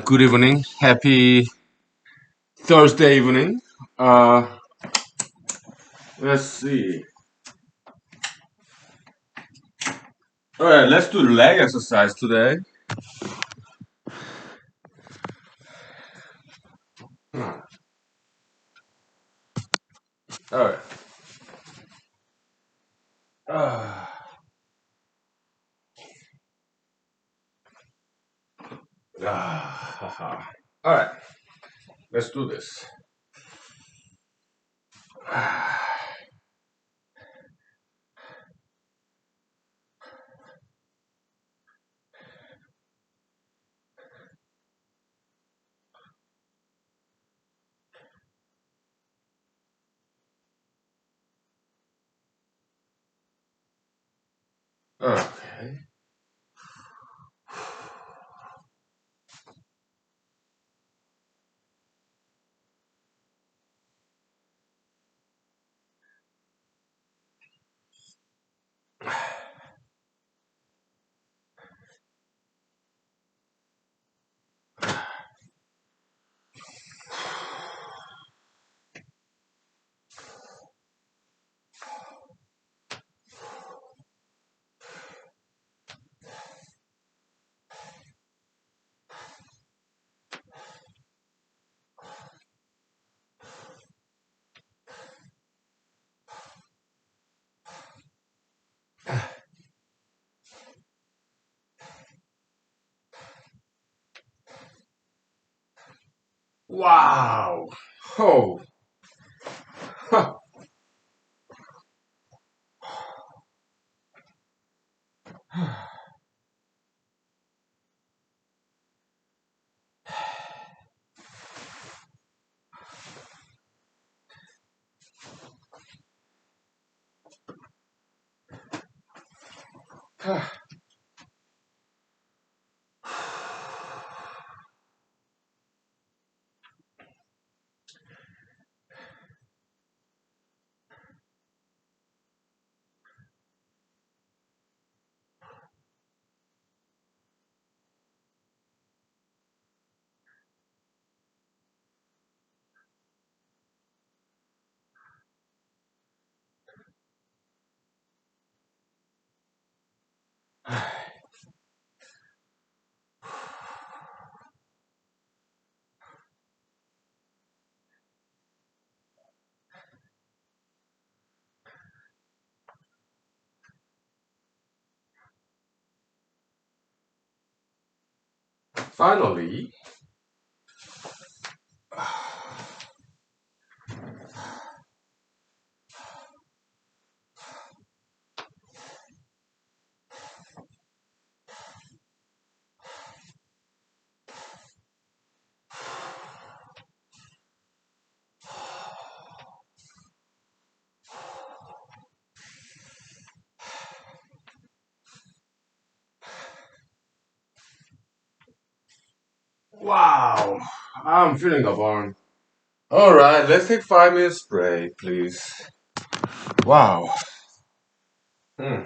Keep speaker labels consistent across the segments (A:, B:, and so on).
A: Good evening. Happy Thursday evening. Uh, let's see. All right, let's do leg exercise today. All right. Uh, all right, let's do this. Okay. Wow. Oh. Huh. Finally. Wow. I'm feeling a burn. All right, let's take 5 minutes break, please. Wow. Hmm.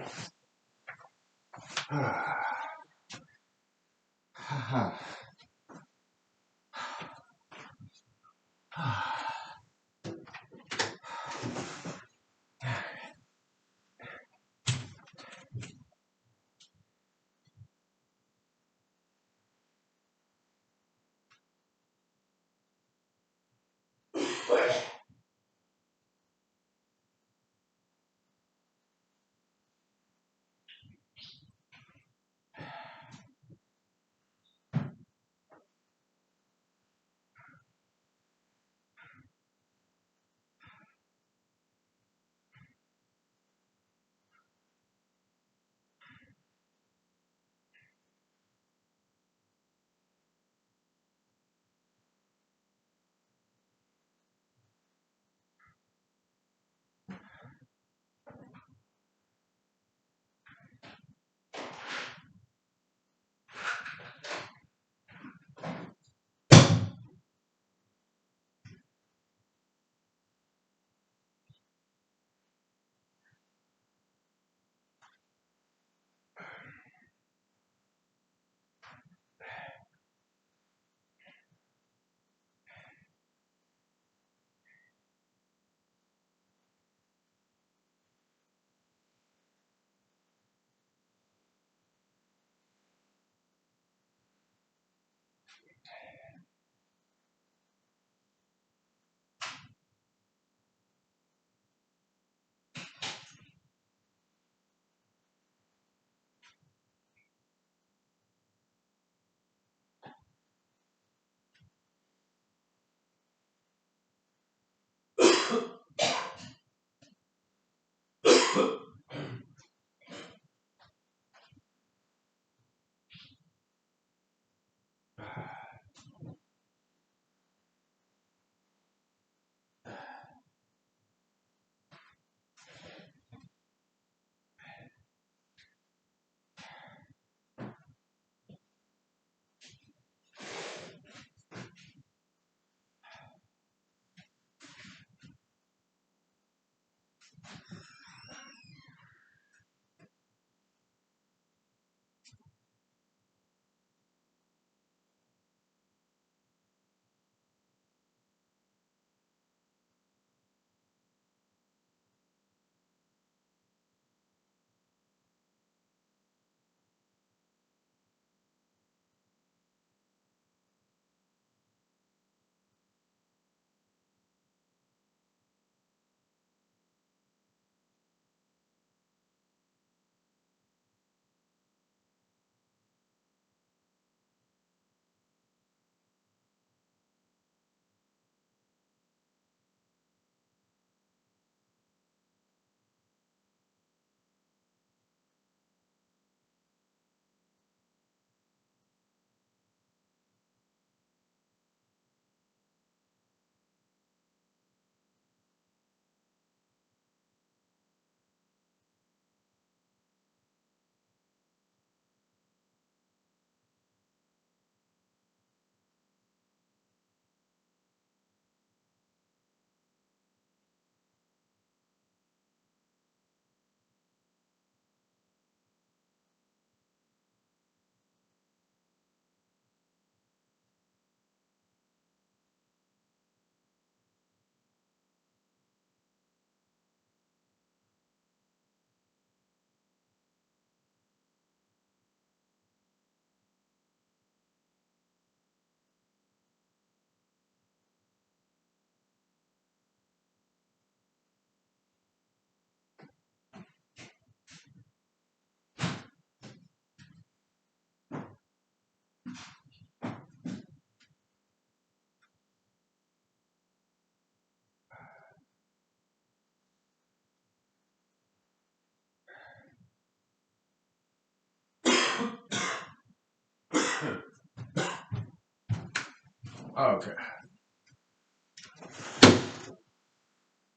A: Okay.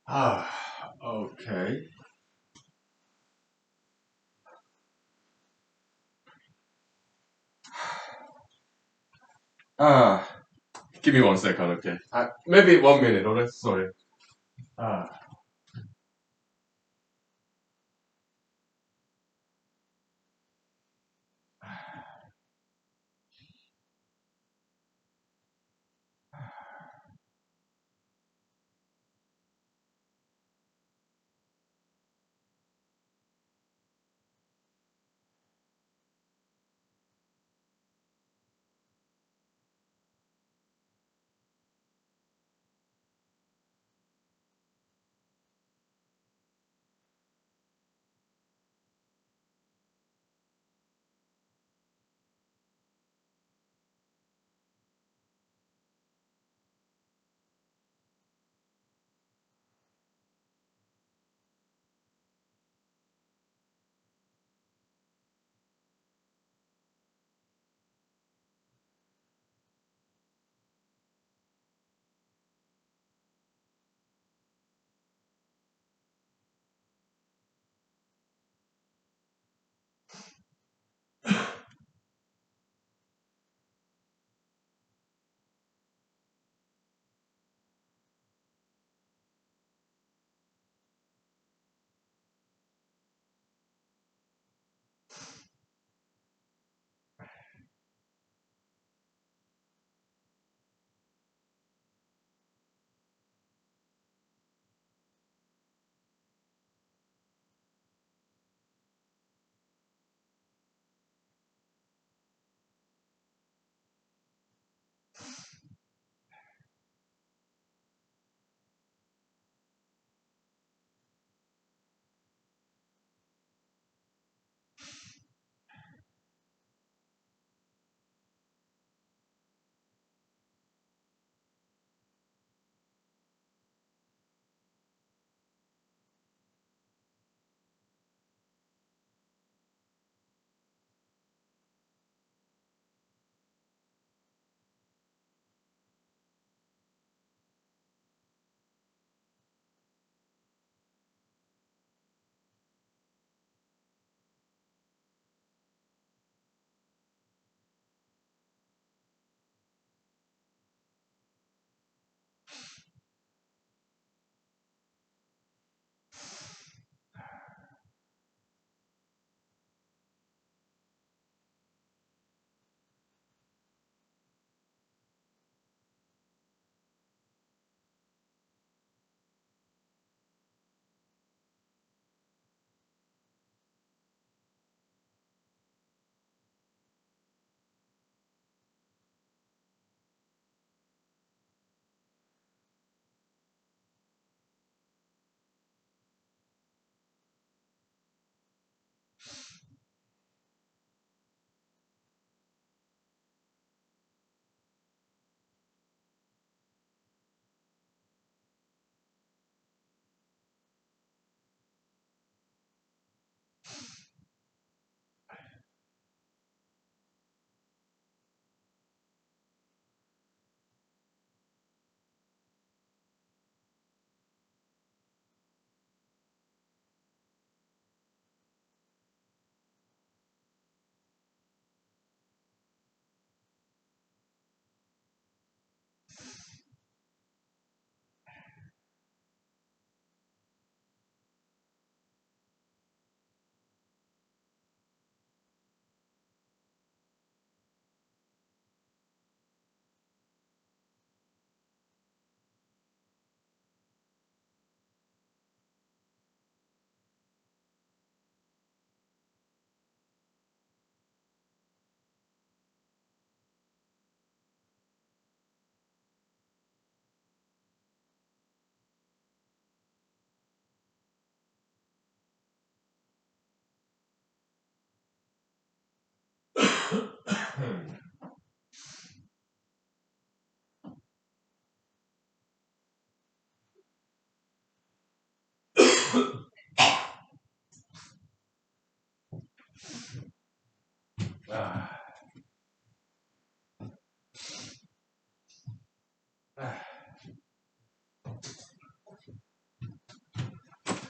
A: Ah, okay. Ah, give me 1 second, okay? Maybe 1 minute, alright? Sorry. Ah,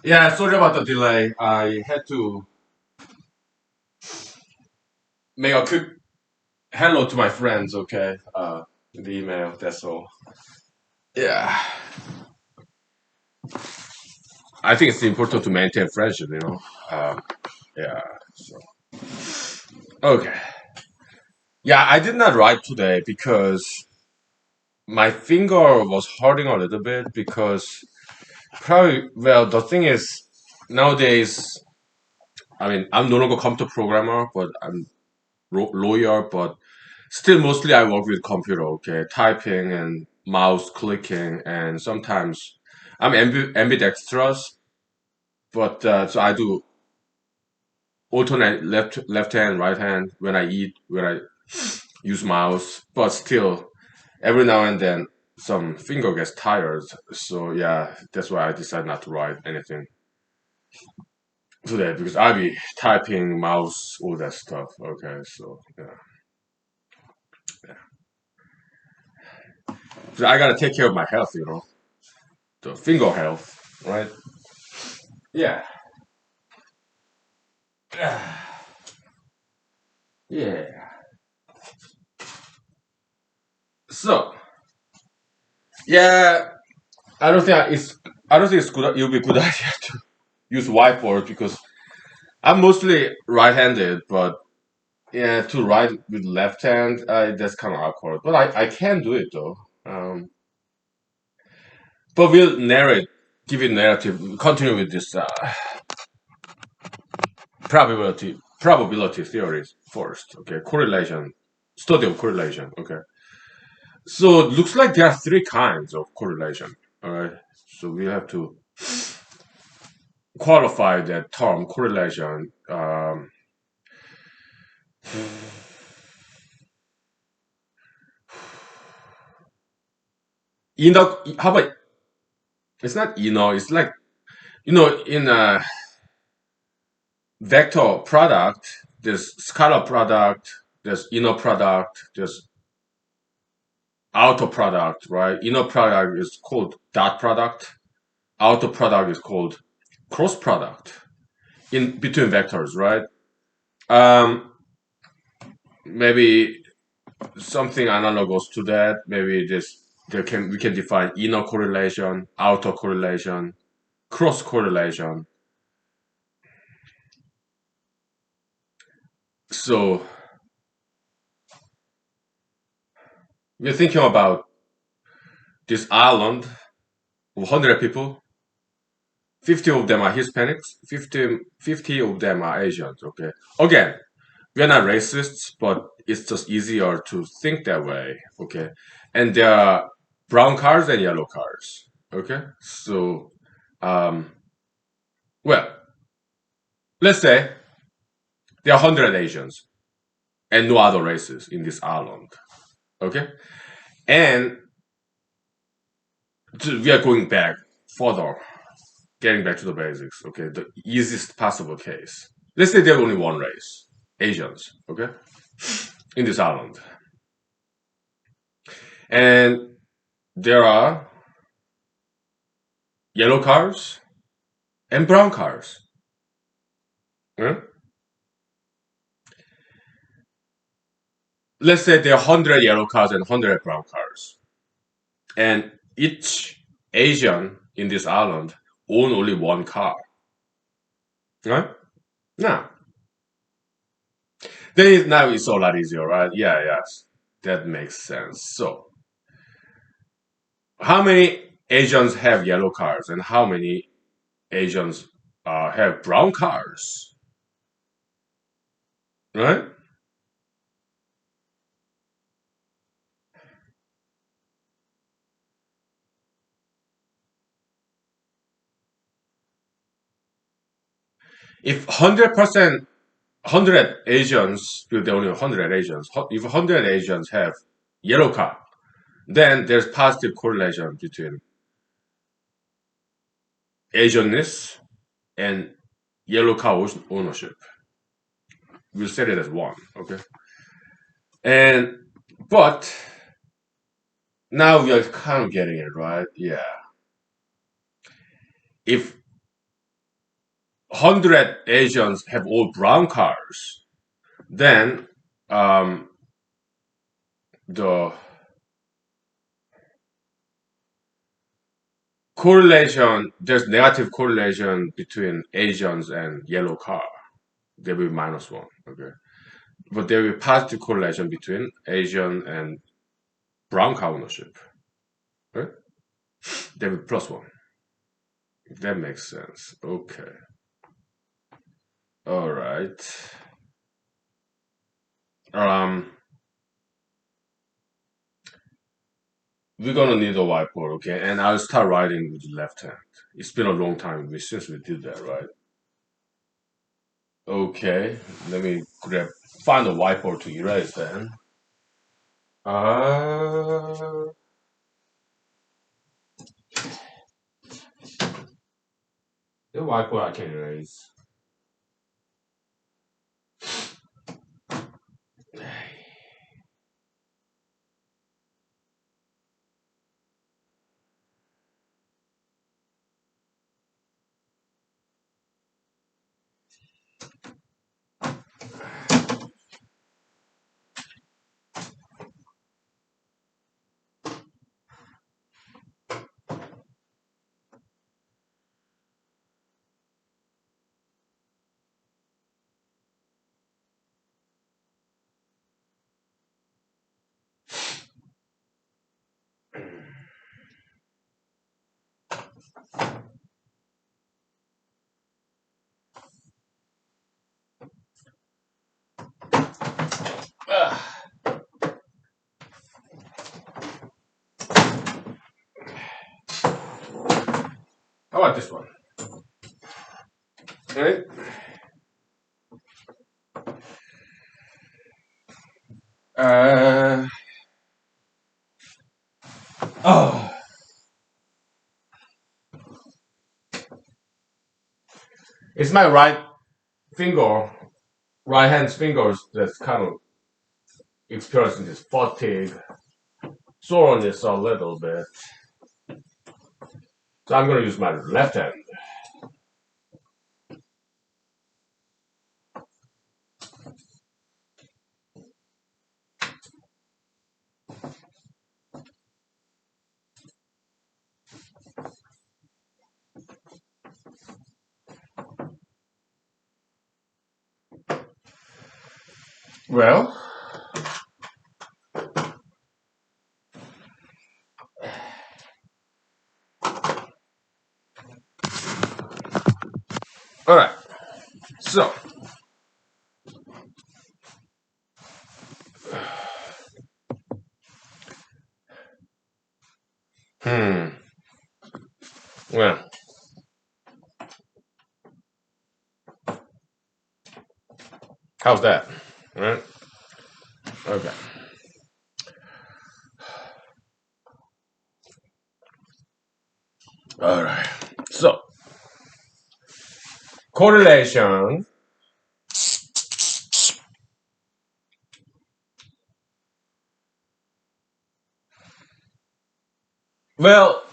A: Yeah, sorry about the delay. I had to make a quick hello to my friends, okay? The email, that's all. Yeah. I think it's important to maintain friendship, you know? Yeah, so. Okay. Yeah, I did not write today because my finger was hurting a little bit because probably, well, the thing is, nowadays, I mean, I'm no longer computer programmer, but I'm lawyer, but still mostly I work with computer, okay? Typing and mouse clicking, and sometimes I'm ambidextrous, but so I do alternate left hand, right hand when I eat, when I use mouse, but still every now and then some finger gets tired. So yeah, that's why I decided not to write anything today because I'll be typing, mouse, all that stuff. Okay, so yeah, so I gotta take care of my health, you know, the finger health, right? Yeah, yeah. So yeah, I don't think it's I don't think it's good. It'll be a good idea to use whiteboard because I'm mostly right-handed, but yeah, to write with left hand, that's kind of awkward. But I can do it though. But we'll narrate, give it narrative. Continue with this probability theories first. Okay, correlation, study of correlation. Okay, so it looks like there are three kinds of correlation. All right, so we have to qualify that term correlation. How about it's not it's like in a vector product, there's scalar product, there's inner product, there's outer product, right? Inner product is called dot product. Outer product is called cross product in between vectors, right? Um, maybe something analogous to that. Maybe this there can we can define inner correlation, outer correlation, cross correlation. So we're thinking about this island of 100 people. 50 of them are Hispanics, 50 of them are Asians, okay? Again, we're not racists, but it's just easier to think that way, okay? And there are brown cars and yellow cars, okay? So, um, well, let's say there are 100 Asians and no other races in this island, okay? And we are going back further, getting back to the basics, okay? The easiest possible case. Let's say there's only one race, Asians, okay? In this island. And there are yellow cars and brown cars. Yeah? Let's say there are 100 yellow cars and 100 brown cars. And each Asian in this island own only one car. Right? Now, now it's a lot easier, right? Yeah, yes. That makes sense. So, how many Asians have yellow cars and how many Asians have brown cars? Right? If 100%, 100 Asians, because there are only 100 Asians, if 100 Asians have yellow car, then there's positive correlation between Asianness and yellow car ownership. We'll set it as one, okay? And, but now we are kind of getting it, right? Yeah. If 100 Asians have all brown cars, then um, the correlation, there's negative correlation between Asians and yellow car. There will be -1. Okay. But there will be positive correlation between Asian and brown car ownership. Right? There will be +1. If that makes sense. Okay. All right. Um, we're gonna need a whiteboard, okay? And I'll start writing with the left hand. It's been a long time since we did that, right? Okay. Let me find a whiteboard to erase then. Uh, the whiteboard I can erase. Ah, how about this one? Right? Uh, oh, it's my finger, right hand fingers that's kind of experiencing this fatigue, soreness a little bit. So I'm gonna use my left hand. Well, all right. So, hmm. Well, how's that? All right. Okay. All right. So, correlation. Well,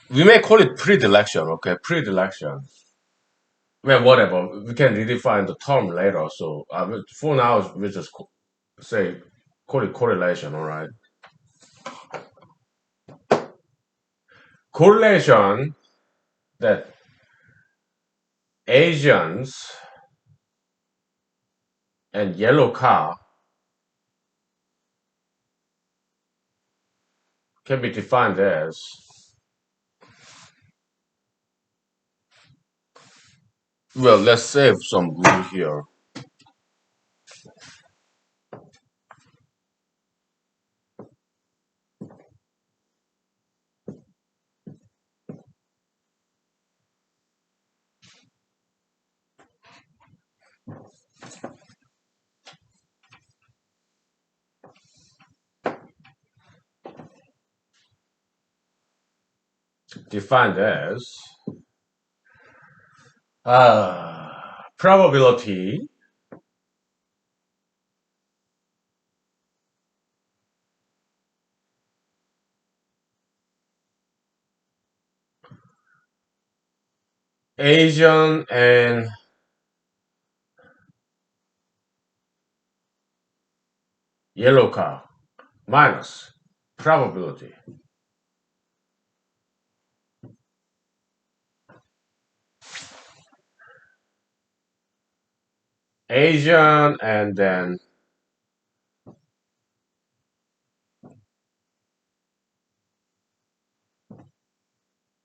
A: we may call it predilection. Okay, predilection. Well, whatever. We can redefine the term later. So, for now, we just say call it correlation. All right. Correlation that Asians and yellow car can be defined as well. Let's save some glue here. Defined as probability Asian and Yellow car minus probability. Asian and then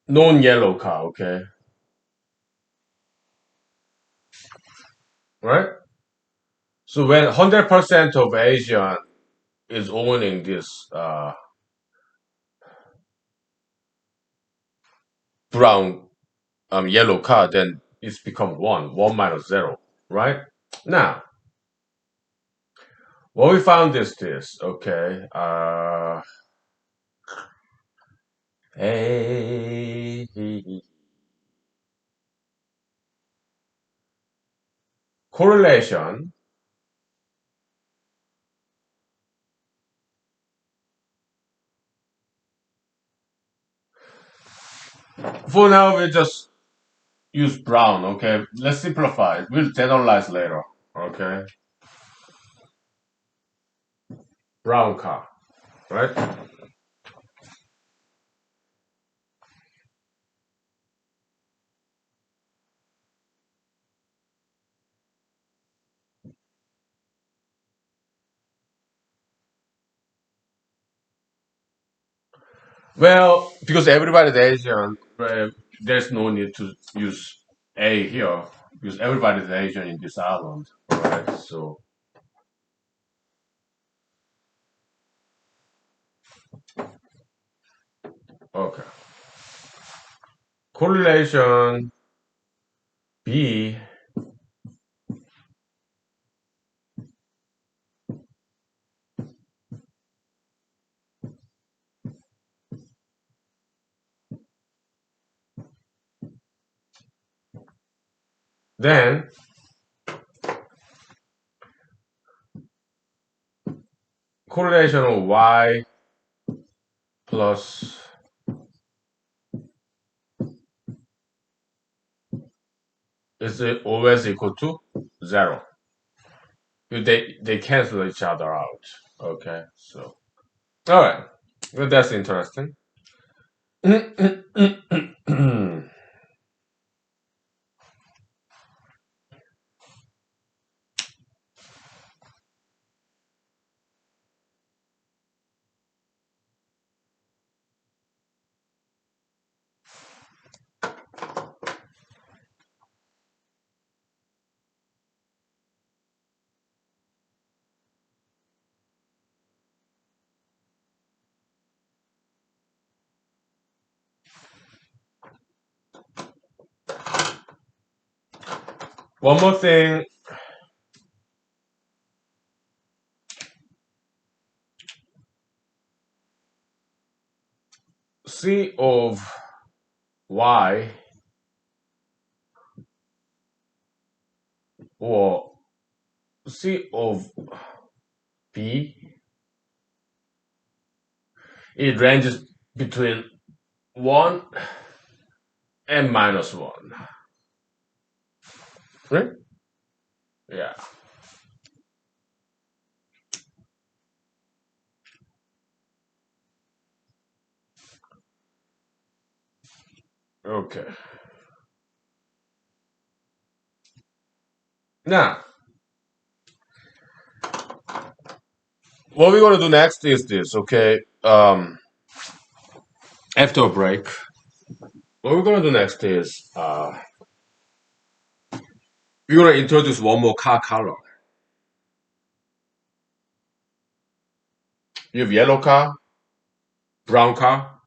A: non-yellow car, okay? Right? So when 100% of Asian is owning this brown yellow car, then it's become one minus zero, right? Now, what we found is this, okay? A correlation. For now, we just use brown, okay? Let's simplify it. We'll generalize later, okay? Brown car, right? Well, because everybody's Asian, there's no need to use A here because everybody's Asian in this island, right? So, okay. Correlation B, then correlation of Y plus is it always equal to zero. They cancel each other out. Okay, so all right, well, that's interesting. One more thing. C of Y or C of B, it ranges between 1 and minus 1. Right? Yeah. Okay. Now, what we're gonna do next is this, okay? After a break, what we're gonna do next is we're gonna introduce one more car color. You have yellow car, brown car,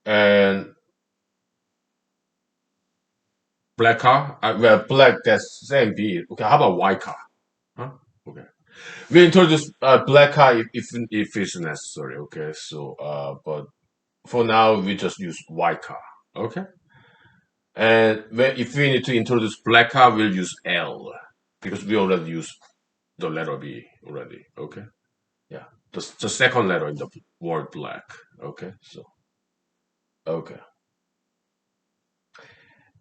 A: and black car. Well, black that's same B. Okay, how about white car? Huh? Okay. We introduce black car if it's necessary. Okay, so but for now we just use white car. Okay, and if we need to introduce black car, we'll use L because we already use the letter B already. Okay, yeah, the second letter in the word black. Okay, so okay,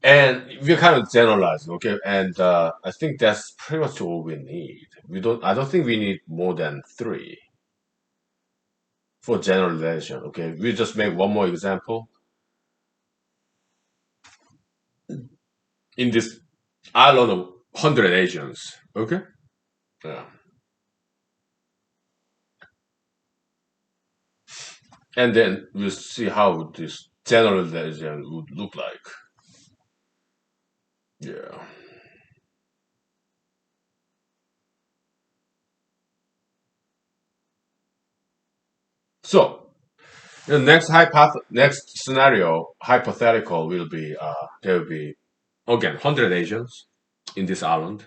A: And we're kind of generalizing, okay? And I think that's pretty much all we need. I don't think we need more than three for generalization, okay? We just make one more example in this island of 100 Asians, okay? Yeah. And then we'll see how this generalization would look like. Yeah. So the next scenario, hypothetical, will be there will be again 100 Asians in this island,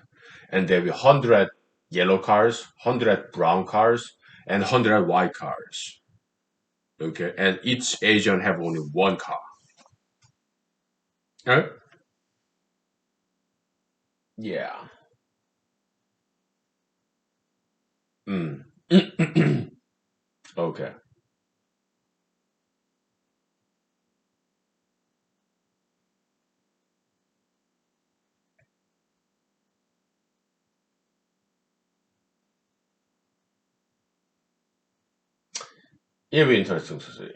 A: and there will be 100 yellow cars, 100 brown cars, and 100 white cars. Okay, and each Asian have only one car. Okay? Yeah. Mm. Okay. It'll be interesting to see.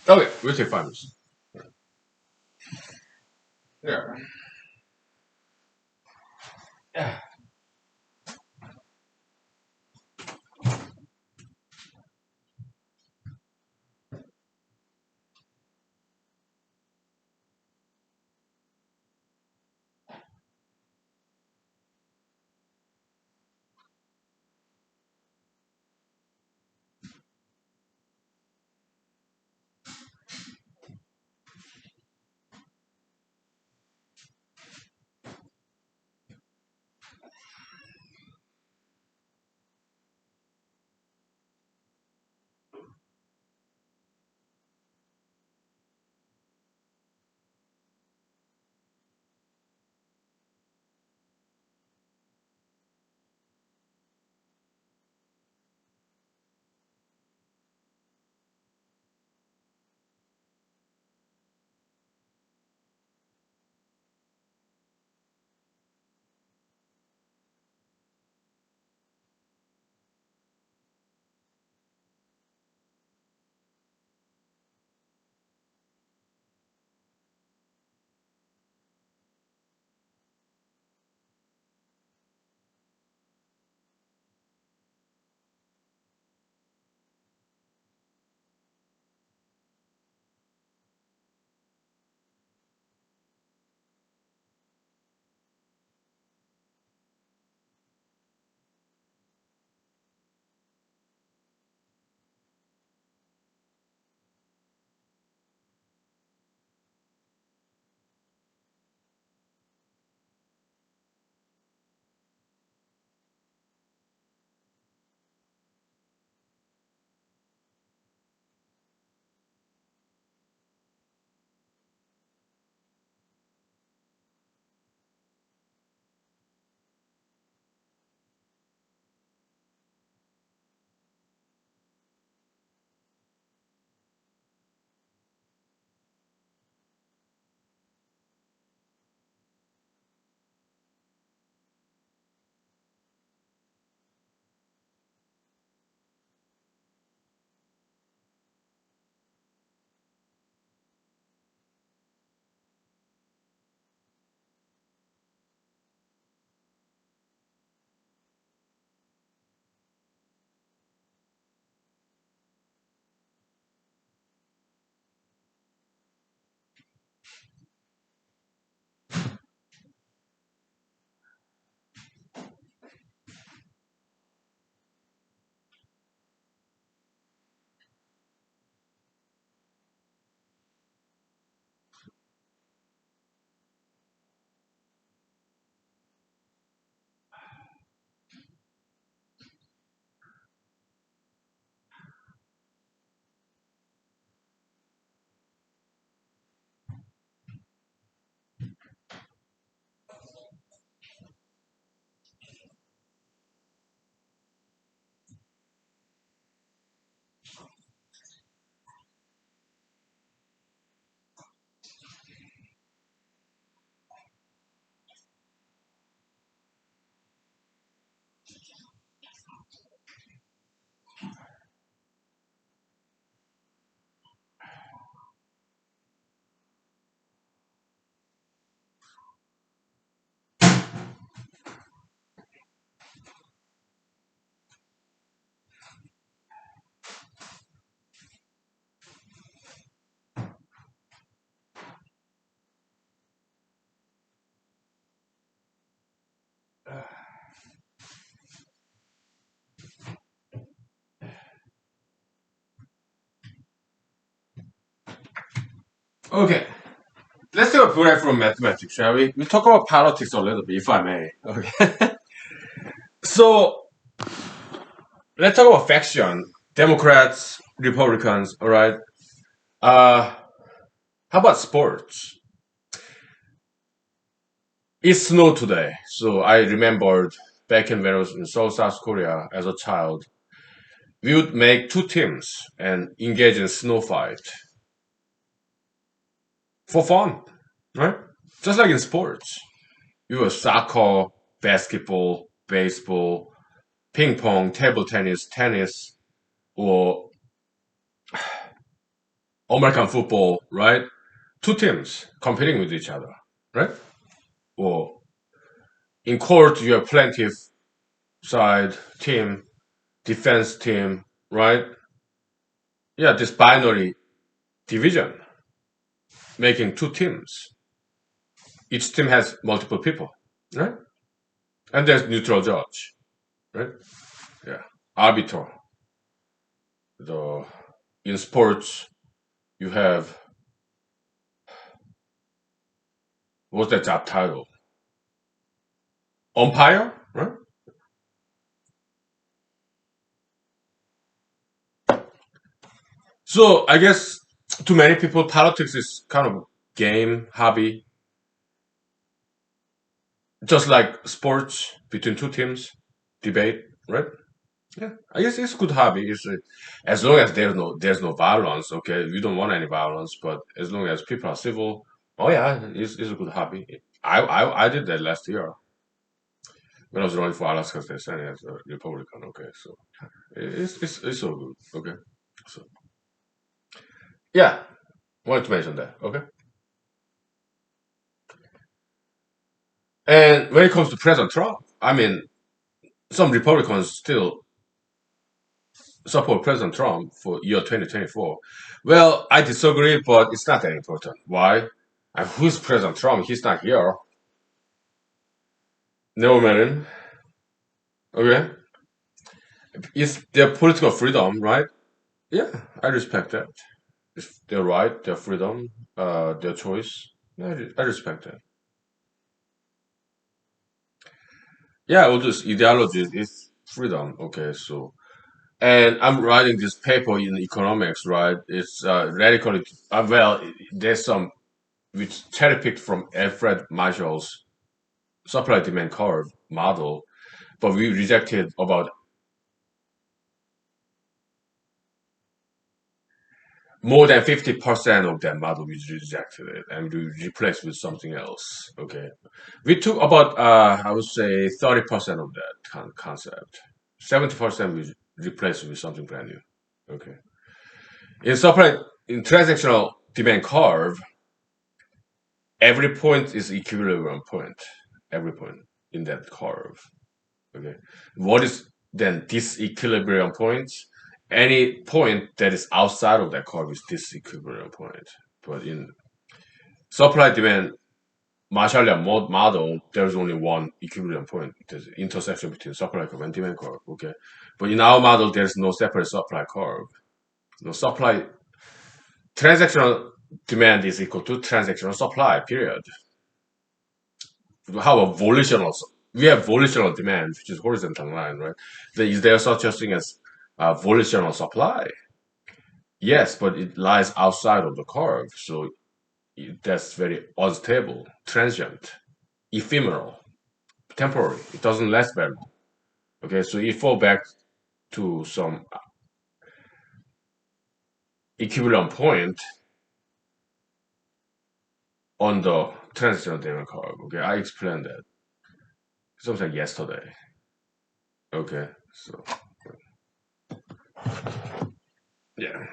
A: Okay, we'll take 5 minutes. Yeah. Yeah. Okay, let's take a break from mathematics, shall we? We'll talk about politics a little bit, if I may. Okay. So let's talk about faction. Democrats, Republicans, all right? Uh, how about sports? It snowed today, so I remembered back in when I was in Seoul, South Korea as a child, we would make two teams and engage in snow fight for fun, right? Just like in sports. We were soccer, basketball, baseball, ping pong, table tennis, tennis, or American football, right? Two teams competing with each other, right? Or in court, you have plaintiff side team, defense team, right? Yeah, this binary division, making two teams. Each team has multiple people, right? And there's neutral judge, right? Yeah, arbiter. The in sports, you have what's that job title? Umpire, right? So I guess to many people, politics is kind of game, hobby, just like sports between two teams, debate, right? Yeah, I guess it's a good hobby. As long as there's no violence. Okay, we don't want any violence, but as long as people are civil, oh yeah, it's a good hobby. I did that last year when I was running for Alaska State Senate as a Republican. Okay, so it's so good. Okay, so yeah, wanted to mention that. Okay, and when it comes to President Trump, I mean, some Republicans still support President Trump for year 2024. Well, I disagree, but it's not that important. Why? And who's President Trump? He's not here. No man. Okay. It's their political freedom, right? Yeah, I respect that. It's their right, their freedom, their choice. Yeah, I respect that. Yeah, all this ideology is freedom. Okay, so and I'm writing this paper in economics, right? It's radically well. There's some which cherry picked from Alfred Marshall's supply demand curve model, but we rejected about more than 50% of that model. We rejected it and we replaced with something else. Okay, we took about I would say 30% of that concept. 70% we replaced with something brand new. Okay, in supply in transactional demand curve, every point is equilibrium point. Every point in that curve. Okay. What is then disequilibrium point? Any point that is outside of that curve is disequilibrium point. But in supply demand Marshallian model, there's only one equilibrium point. There's intersection between supply curve and demand curve. Okay. But in our model, there's no separate supply curve. No supply transactional demand is equal to transactional supply, period. How a volitional we have volitional demand, which is horizontal line, right? Is there such a thing as volitional supply? Yes, but it lies outside of the curve, so that's very unstable, transient, ephemeral, temporary. It doesn't last very long. Okay, so it fall back to some equivalent point on the transitional demand curve. Okay, I explained that sometime yesterday. Okay, so yeah.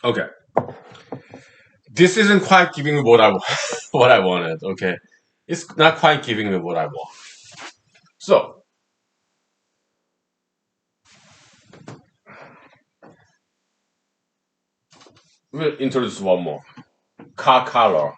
A: Okay, this isn't quite giving me what I what I wanted. Okay, it's not quite giving me what I want. So we'll introduce one more car color.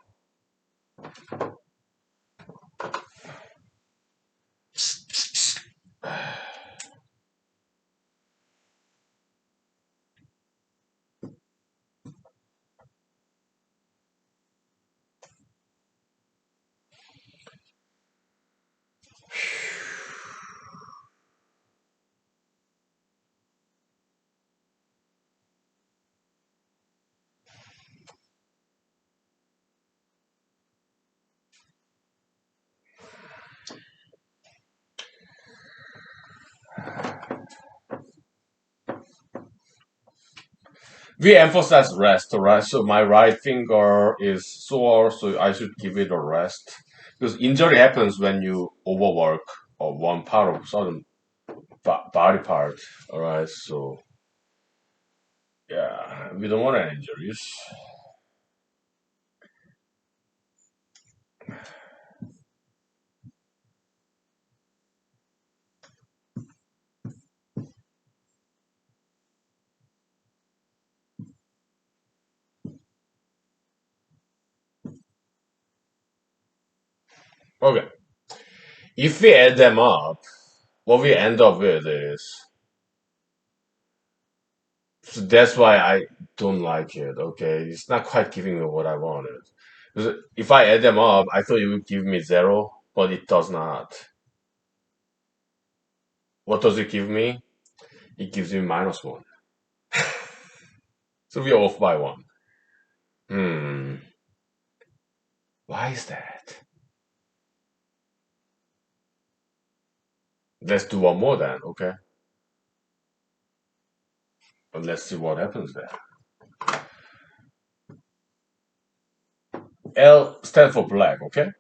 A: We emphasize rest, right? So my right finger is sore, so I should give it a rest. Because injury happens when you overwork or one part of certain body part. All right, so yeah, we don't want any injuries. Okay, if we add them up, what we end up with is, so that's why I don't like it. Okay, it's not quite giving me what I wanted. 'Cause if I add them up, I thought it would give me zero, but it does not. What does it give me? It gives me -1. So we're off by one. Hmm. Why is that? Let's do one more then, okay? And let's see what happens there. L stands for black, okay?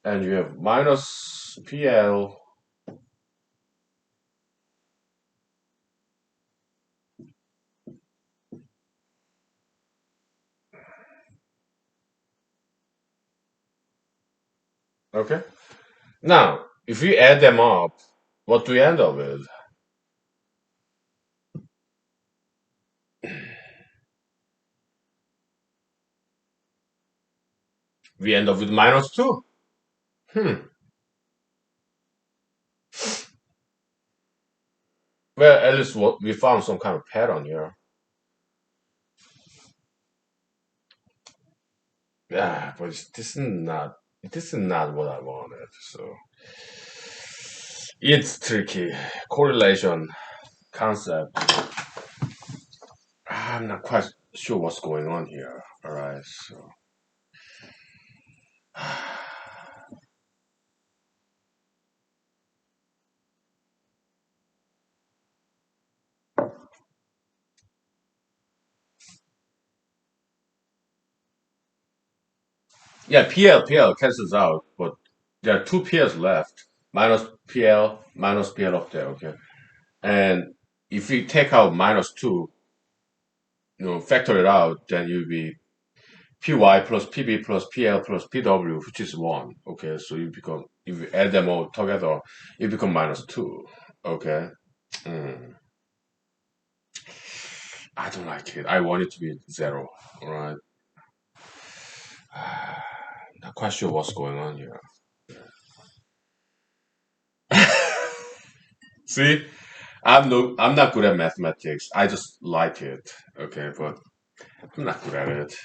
A: And you have minus PL. Okay? Now, if we add them up, what do we end up with? We end up with -2. Hmm. Well, at least what we found some kind of pattern here. Yeah, but this is not what I wanted. So it's tricky. Correlation concept. I'm not quite sure what's going on here. All right, so yeah, PL cancels out, but there are two PLs left. Minus PL up there. Okay, and if we take out -2, factor it out, then you'll be PY plus PB plus PL plus PW, which is 1. Okay, so if you add them all together, it become -2. Okay. Mm. I don't like it. I want it to be 0. All right. Not quite sure what's going on here. See, I'm not good at mathematics. I just like it. Okay, but I'm not good at it.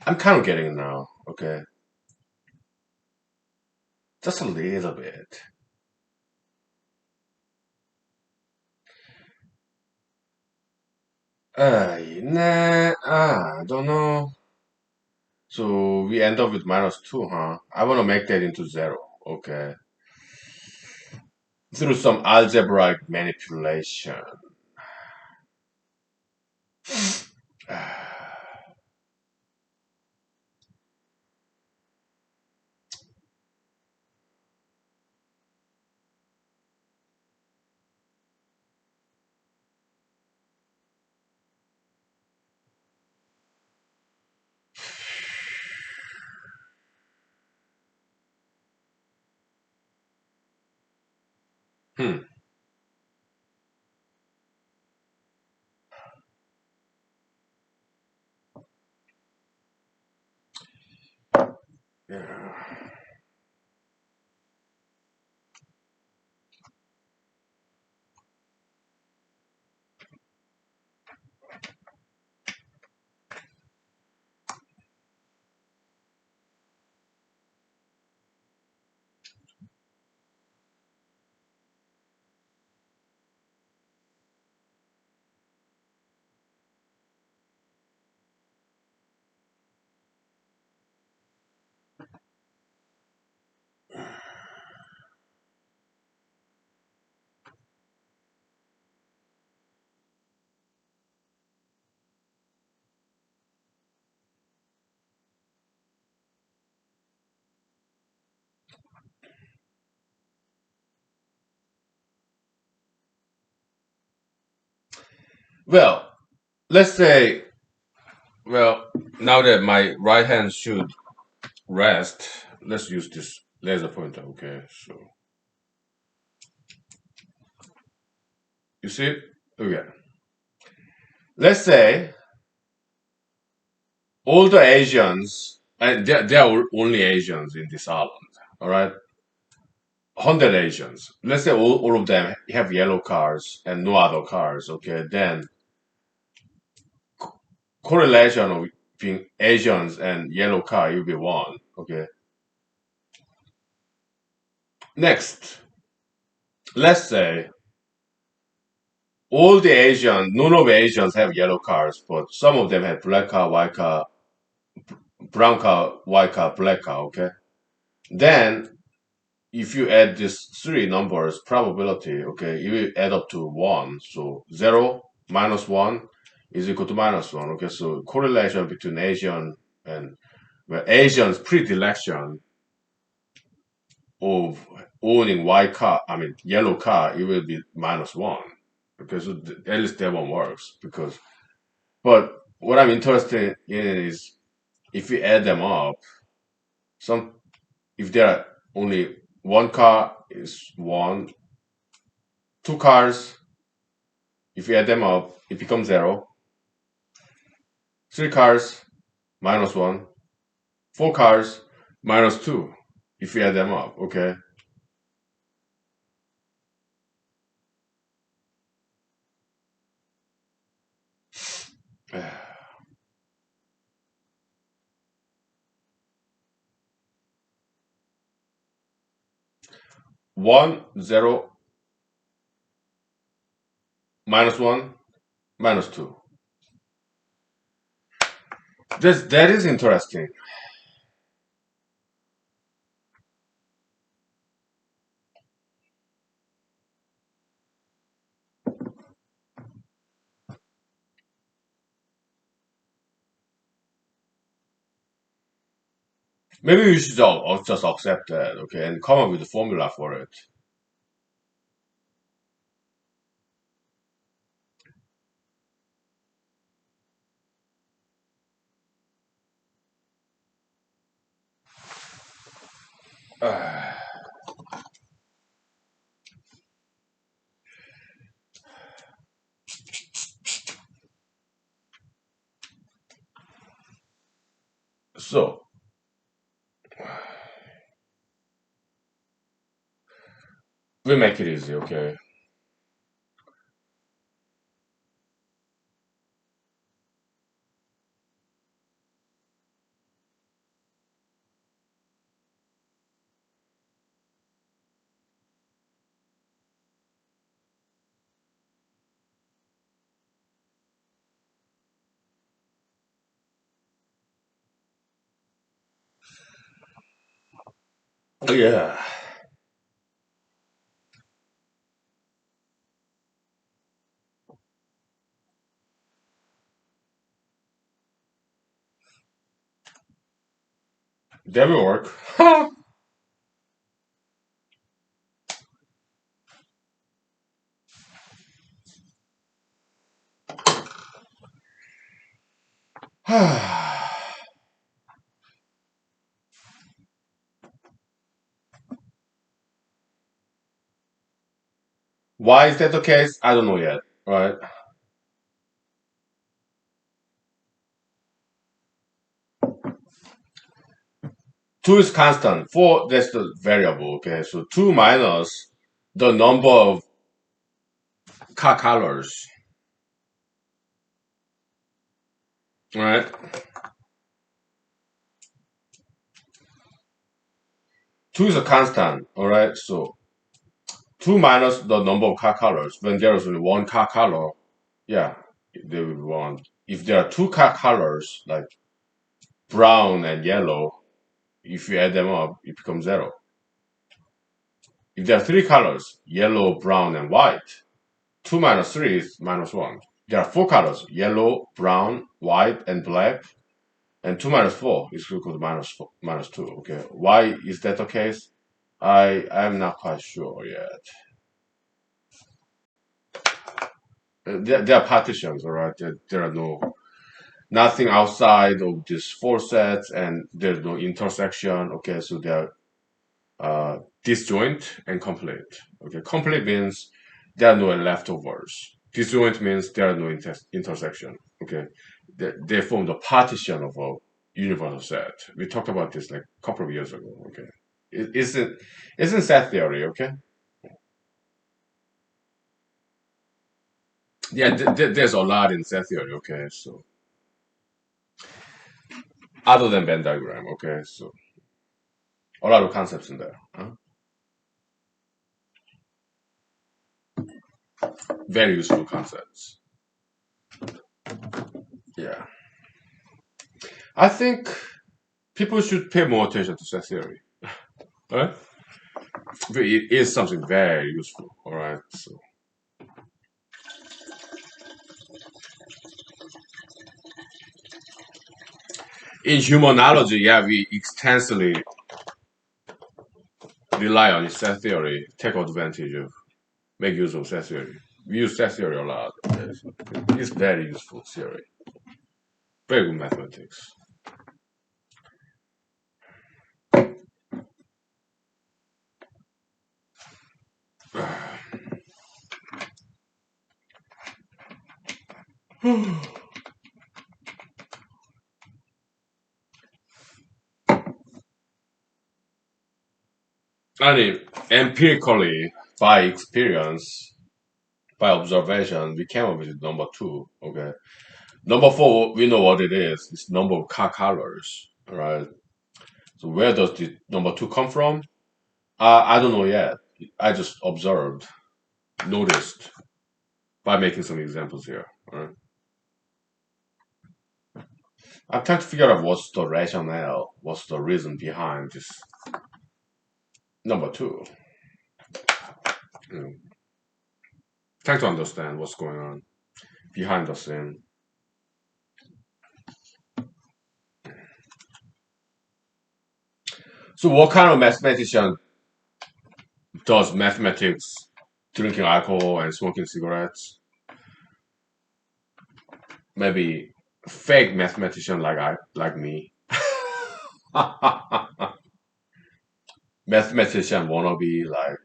A: I'm kind of getting it now. Okay, just a little bit. Nah, I don't know. So we end up with -2, huh? I want to make that into 0. Okay, through some algebraic manipulation. Hmm. Yeah. Well, let's say, well, now that my right hand should rest, let's use this laser pointer. Okay, so you see it? Okay. Let's say all the Asians, and there are only Asians in this island, all right? 100 Asians. Let's say all of them have yellow cars and no other cars, okay? Then correlation of between Asians and yellow car will be 1, okay? Next, let's say all the Asians, none of the Asians have yellow cars, but some of them have black car, white car, brown car, white car, black car, okay? Then if you add these three numbers, probability, okay, it will add up to 1. So 0 minus 1 is equal to minus 1. Okay, so correlation between Asian and, well, Asians predilection of owning white car, I mean yellow car, it will be minus 1. Okay, so at least that one works because, but what I'm interested in is if we add them up, some if there are only one car is 1, two cars, if you add them up, it becomes 0. Three cars, minus 1. Four cars, minus 2. If you add them up, okay? One, 0, minus 1, minus 2. That is interesting. Maybe you should just accept that, okay, and come up with a formula for it. So, we make it easy, okay? Yeah. That will work. Why is that the case? I don't know yet, right? 2 is constant. 4, that's the variable, okay? So 2 minus the number of car colors, right? 2 is a constant, alright? So 2 minus the number of car colors. When there is only one car color, yeah, there will be one. If there are two car colors, like brown and yellow, if you add them up, it becomes 0. If there are three colors, yellow, brown, and white, 2 minus 3 is minus 1. There are four colors, yellow, brown, white, and black, and 2 minus 4 is equal to minus 2. Okay, why is that the case? I am not quite sure yet. there are partitions, all right. There are nothing outside of these four sets, and there's no intersection. Okay, so they're disjoint and complete. Okay, complete means there are no leftovers. Disjoint means there are no intersection. Okay, they form the partition of a universal set. We talked about this like a couple of years ago. Okay, it isn't set theory. Okay, yeah, there's a lot in set theory. Okay, so other than Venn diagram. Okay, so a lot of concepts in there. Huh? Very useful concepts. Yeah, I think people should pay more attention to set theory. Right? But it is something very useful. All right. So in humanology, yeah, we extensively rely on set theory, take advantage of, make use of set theory. We use set theory a lot. Yes. It's very useful theory. Very good mathematics. I mean, empirically, by experience, by observation, we came up with number two. Okay. Number four, we know what it is. It's number of car colors. All right. So where does the number two come from? I don't know yet. I just observed, noticed by making some examples here. All right. I'm trying to figure out what's the rationale, what's the reason behind this number two. You know, trying to understand what's going on behind the scene. So, what kind of mathematician does mathematics, drinking alcohol and smoking cigarettes? Maybe fake mathematician like me. Mathematician wannabe, like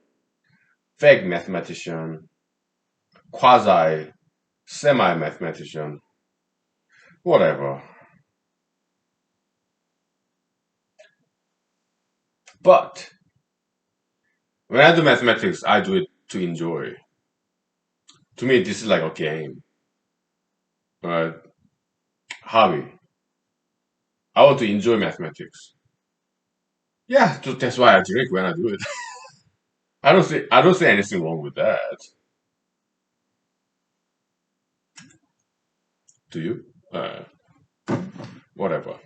A: fake mathematician, quasi semi mathematician, whatever. But when I do mathematics, I do it to enjoy. To me, this is like a game, right? Hobby. I want to enjoy mathematics. Yeah, that's why I drink when I do it. I don't see anything wrong with that. Do you? Whatever.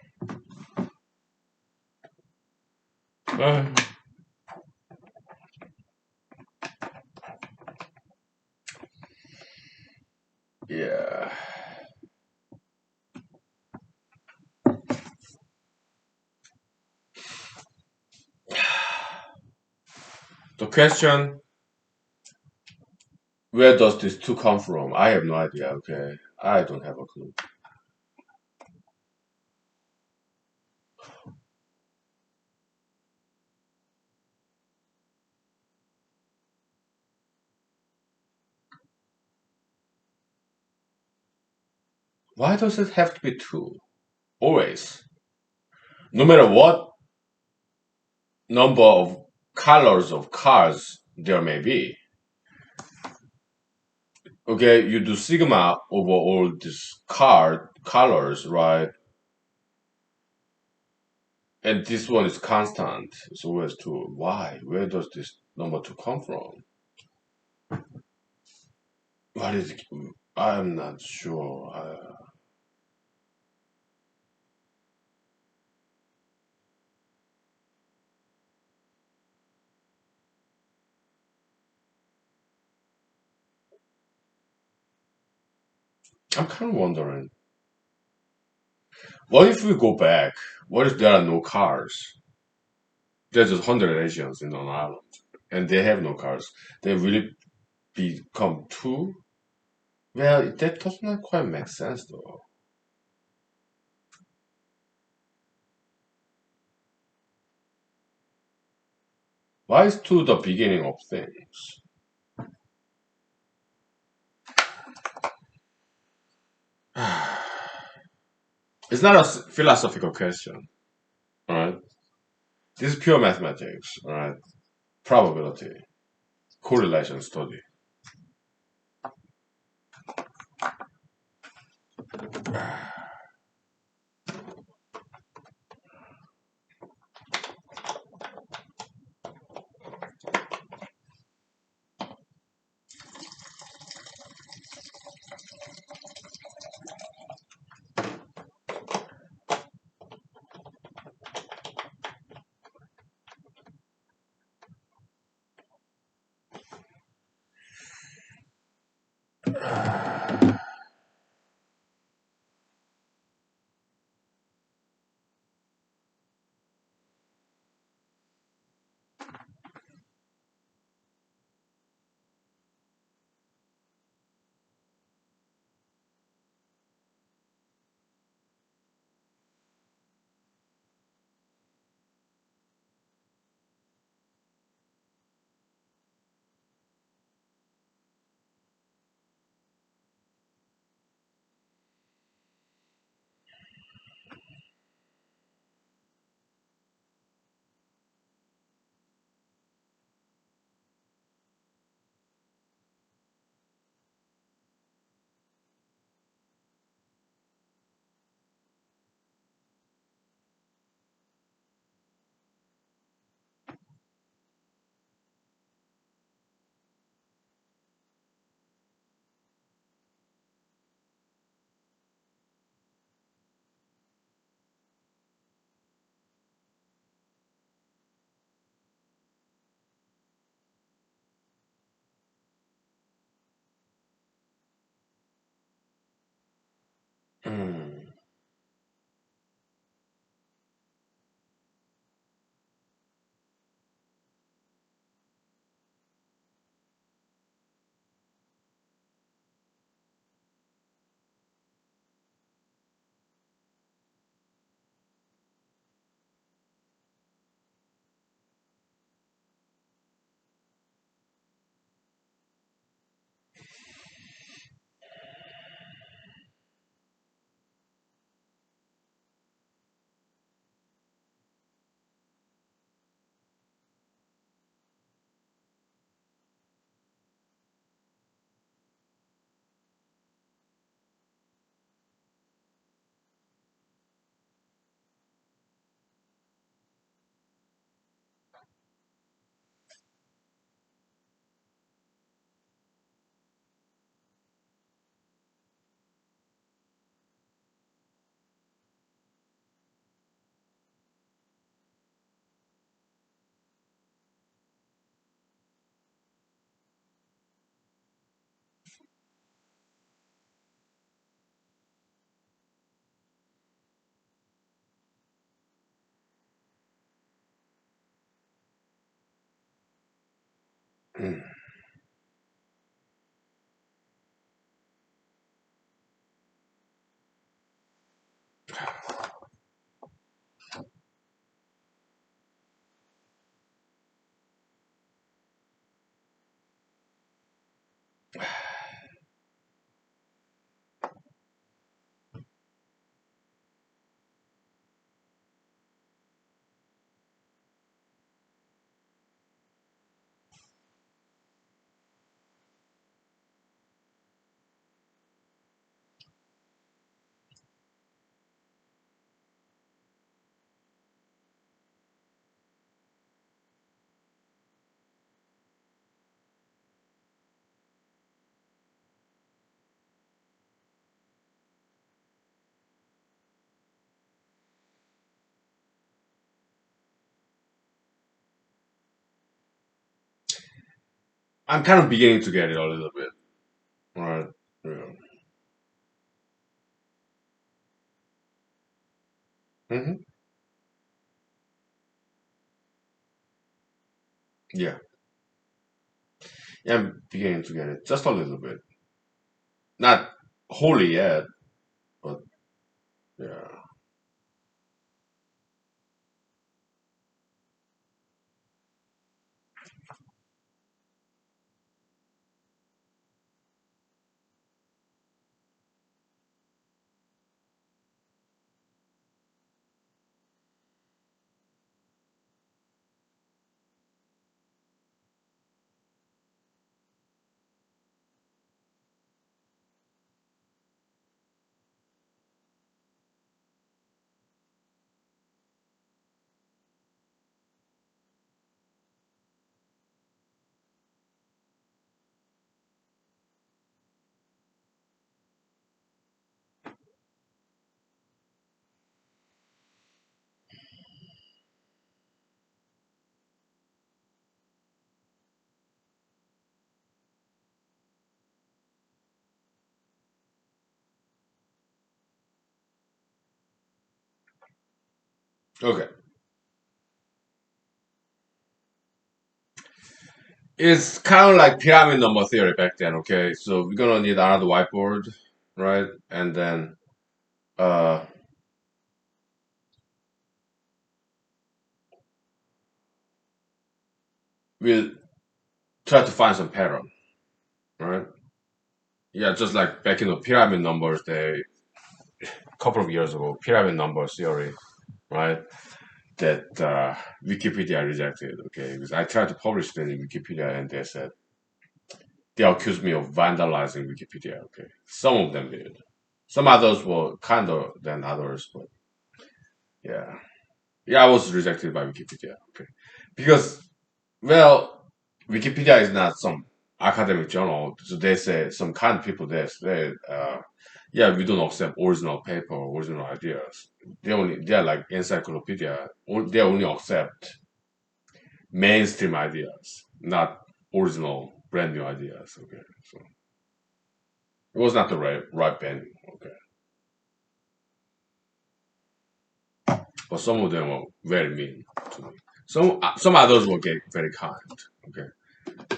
A: Uh, yeah. The question: where does this two come from? I have no idea. Okay, I don't have a clue. Why does it have to be two? Always. No matter what number of colors of cars there may be. Okay, you do sigma over all these car colors, right? And this one is constant. It's always two. Why? Where does this number two come from? What is it? I'm not sure. I'm kind of wondering. What if we go back? What if there are no cars? There's just 100 Asians in an island, and they have no cars. They really become two? Well, that does not quite make sense though. Why is to the beginning of things? It's not a philosophical question, all right? This is pure mathematics, all right? Probability, correlation study. Mm. Mm. I'm kind of beginning to get it a little bit, all right? Yeah. Hmm. Yeah, yeah, I'm beginning to get it just a little bit. Not wholly yet, but yeah. Okay. It's kind of like pyramid number theory back then. Okay, so we're gonna need another whiteboard, right? And then uh, we'll try to find some pattern, right? Yeah, just like back in the pyramid numbers, they a couple of years ago, pyramid number theory, right? That Wikipedia rejected. Okay, because I tried to publish it in Wikipedia, and they said they accused me of vandalizing Wikipedia. Okay, some of them did. Some others were kinder than others, but yeah, yeah, I was rejected by Wikipedia. Okay, because well, Wikipedia is not some academic journal, so they say some kind of people they say, yeah, we don't accept original paper, original ideas. They're like encyclopedia. They only accept mainstream ideas, not original, brand new ideas. Okay, so it was not the right venue. Okay, but some of them were very mean to me. Some others will get very kind. Okay,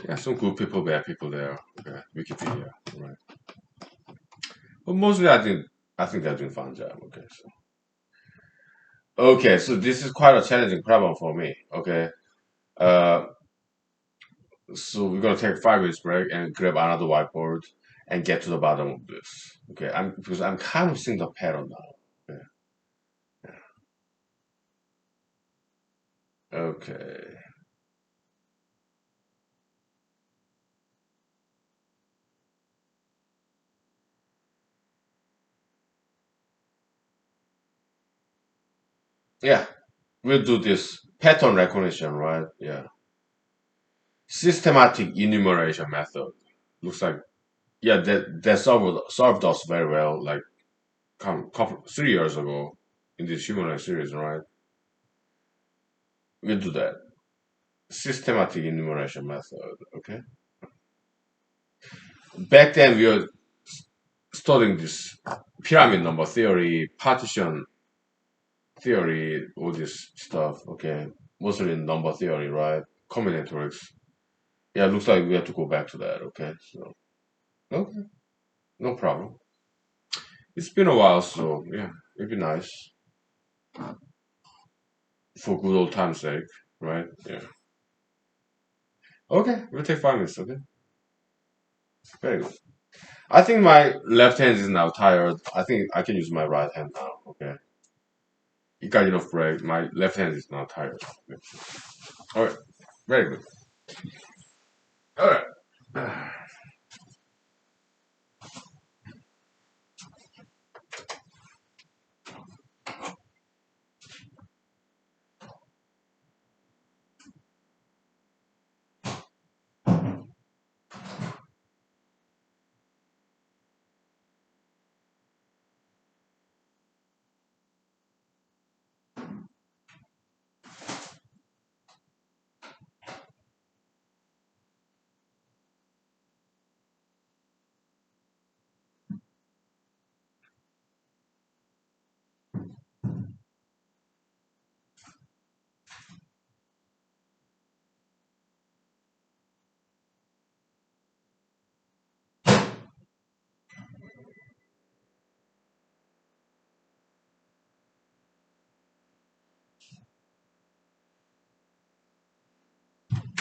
A: yeah, some good people, bad people there. Okay, Wikipedia, right? But mostly, I think they're doing a fine job. Okay, so this is quite a challenging problem for me. Okay, uh, so we're gonna take 5 minutes break and grab another whiteboard and get to the bottom of this. Okay, because I'm kind of seeing the pattern now. Okay. Yeah, we'll do this pattern recognition, right? Yeah. Systematic enumeration method. Looks like yeah, that solved us very well. Like couple 3 years ago in this human series, right? We'll do that. Systematic enumeration method. Okay. Back then we were studying this pyramid number theory, partition theory, all this stuff. Okay. Mostly in number theory, right? Combinatorics. Yeah, looks like we have to go back to that. Okay. So okay, no problem. It's been a while, so yeah, it'd be nice for good old time's sake, right? Yeah. Okay, we'll take 5 minutes. Okay. Very good. I think my left hand is now tired. I think I can use my right hand now. Okay. You got enough break. My left hand is now tired. Okay. All right. Very good. All right.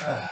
A: Ah,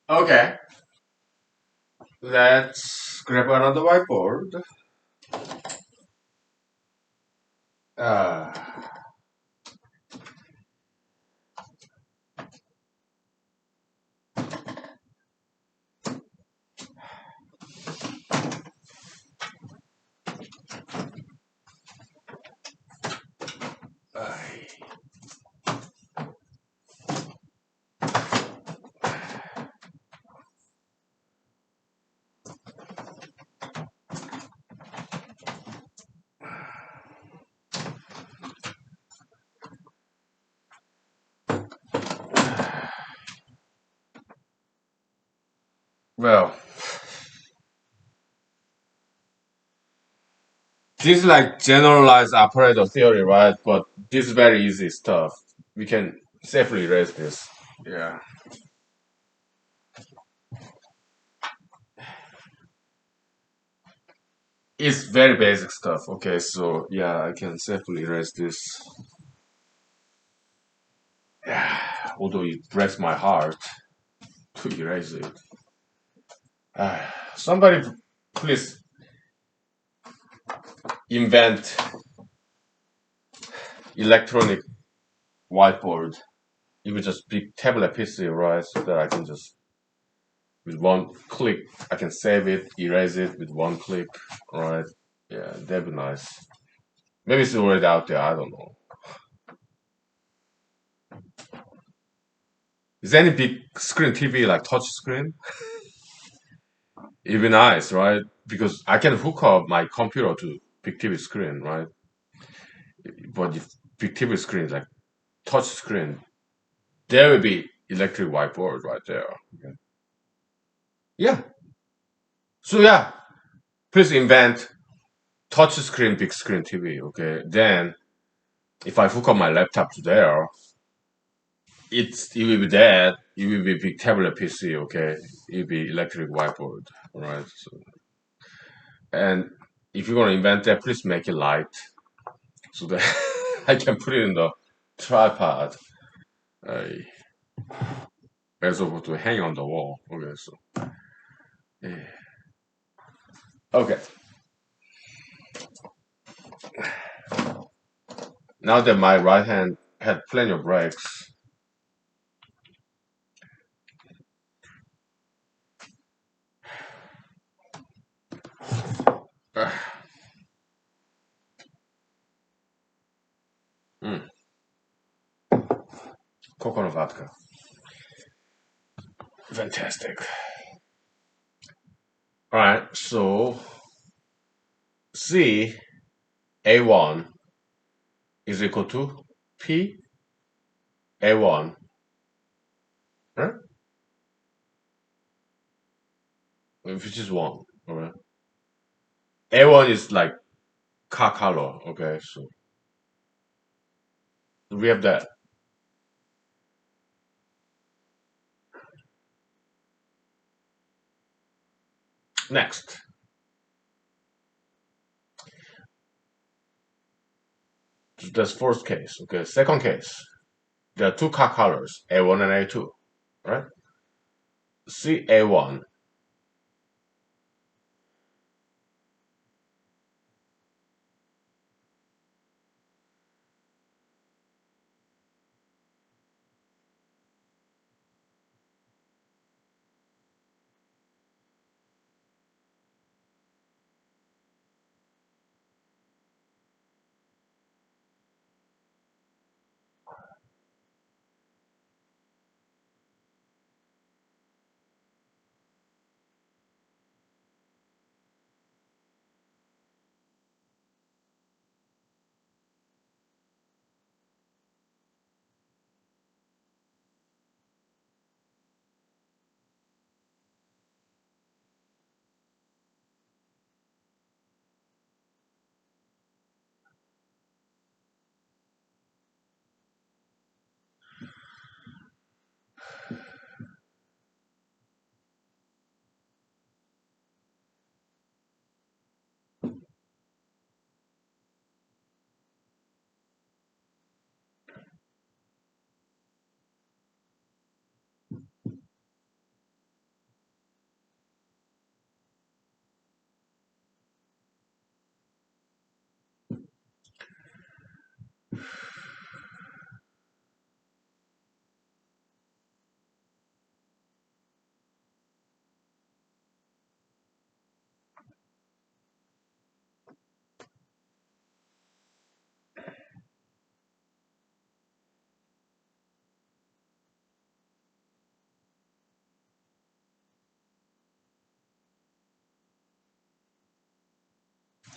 A: okay, let's grab another whiteboard. Uh, well, this is like generalized operator theory, right? But this is very easy stuff. We can safely erase this. Yeah. It's very basic stuff. Okay, so yeah, I can safely erase this. Yeah, although it breaks my heart to erase it. Ah. Somebody please invent electronic whiteboard. Even just big tablet PC, right? So that I can just with one click I can save it, erase it with one click, right? Yeah, that'd be nice. Maybe it's already out there. I don't know. Is there any big screen TV like touch screen? It'd be nice, right? Because I can hook up my computer to big TV screen, right? But if big TV screen is like touch screen, there will be electric whiteboard right there. Okay. Yeah. So yeah, please invent touch screen, big screen TV. Okay. Then if I hook up my laptop to there, it will be there. It will be big tablet PC. Okay. It will be electric whiteboard. All right. So, and if you're gonna invent that, please make it light so that I can put it in the tripod. Uh, as opposed to hang on the wall. Okay. So yeah. Okay. Now that my right hand had plenty of breaks, uh, mm, coconut vodka. Fantastic. All right, so C A1 is equal to P A1, right? Which is one. All right. A1 is like car color. Okay, so we have that. Next, that's first case. Okay, second case. There are two car colors, A1 and A2, right? C A1.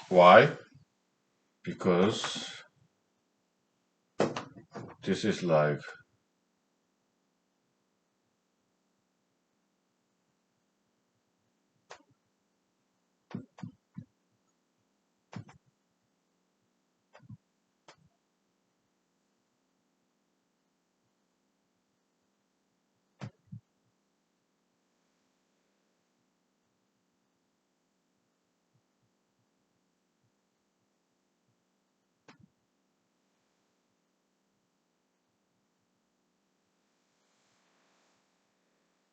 A: Why? Because this is like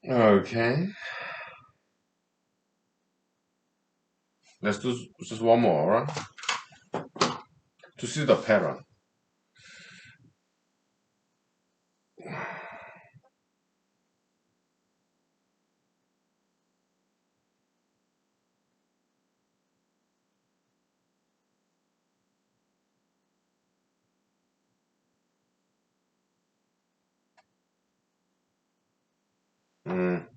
A: okay. Let's do just one more, all right? To see the pattern. Mm.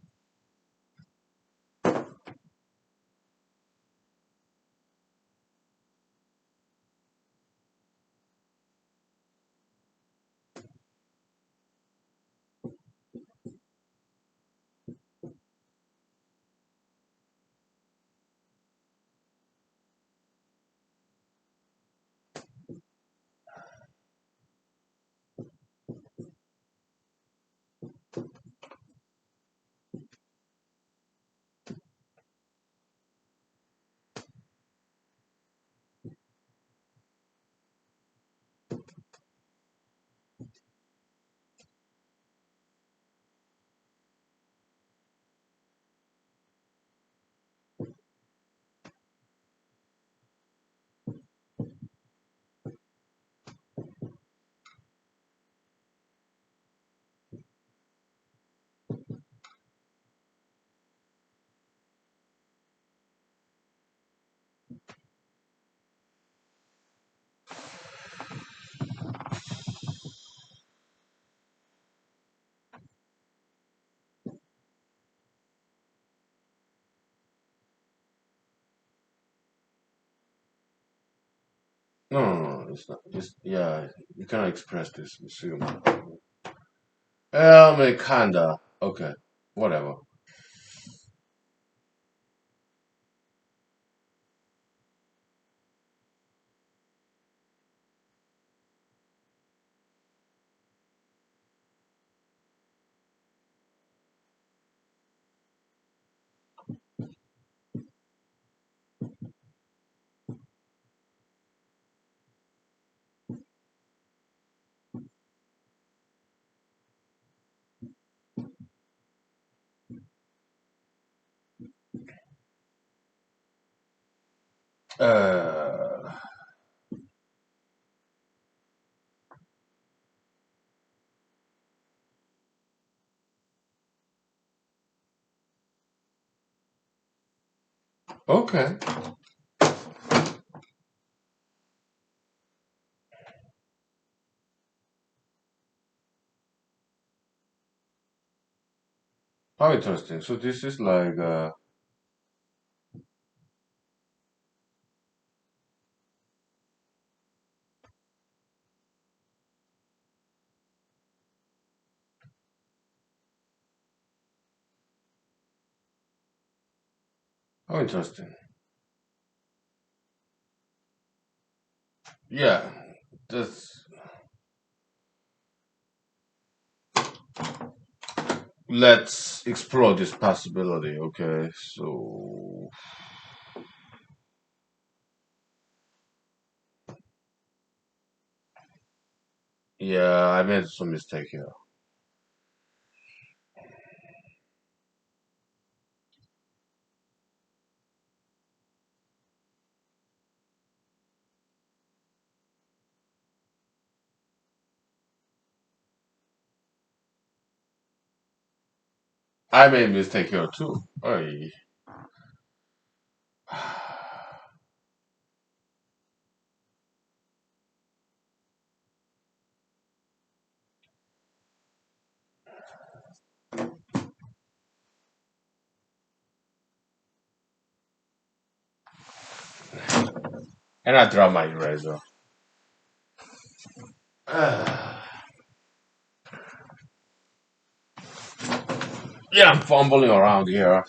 A: No, no, no, it's not. It's yeah, you cannot express this. It's human. I mean, kinda. Okay, whatever. Uh, okay. How interesting. So this is like, how interesting. Yeah, that's. Let's explore this possibility. Okay, so yeah, I made some mistake here. I made mistake here too. Oy. And I dropped my eraser. Yeah, I'm fumbling around here.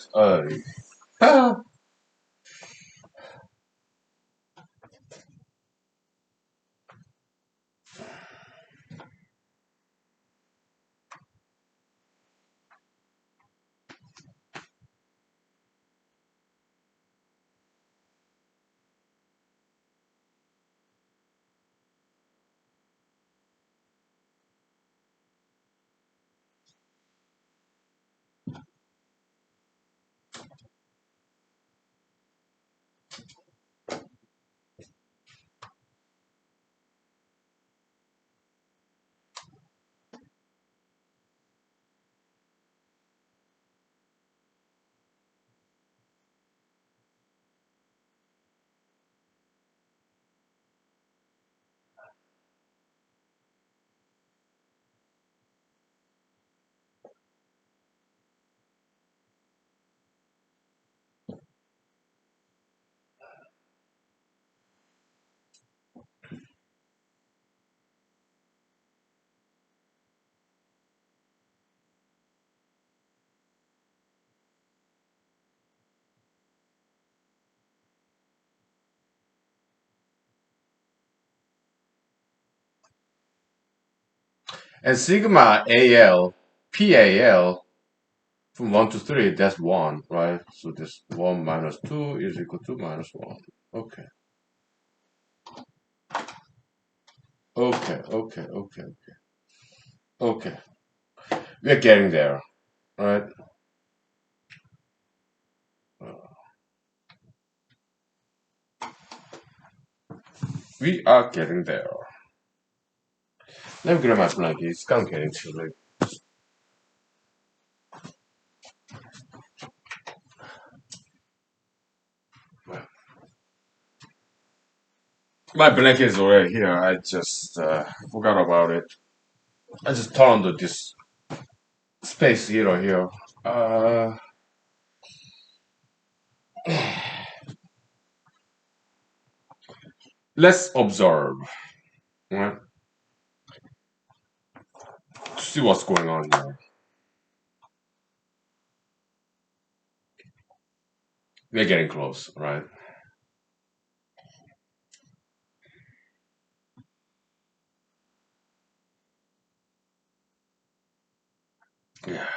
A: And sigma PAL from 1 to 3, that's 1, right? So this 1 minus 2 is equal to minus 1. Okay. Okay, okay, okay, okay. Okay. We're getting there, right? Uh, we are getting there. Let me grab my blanket. It's kind of getting chilly. My blanket is already here. I just forgot about it. I just turned on this space heater here. Uh, let's observe, right? To see what's going on here. We're getting close, right? Yeah.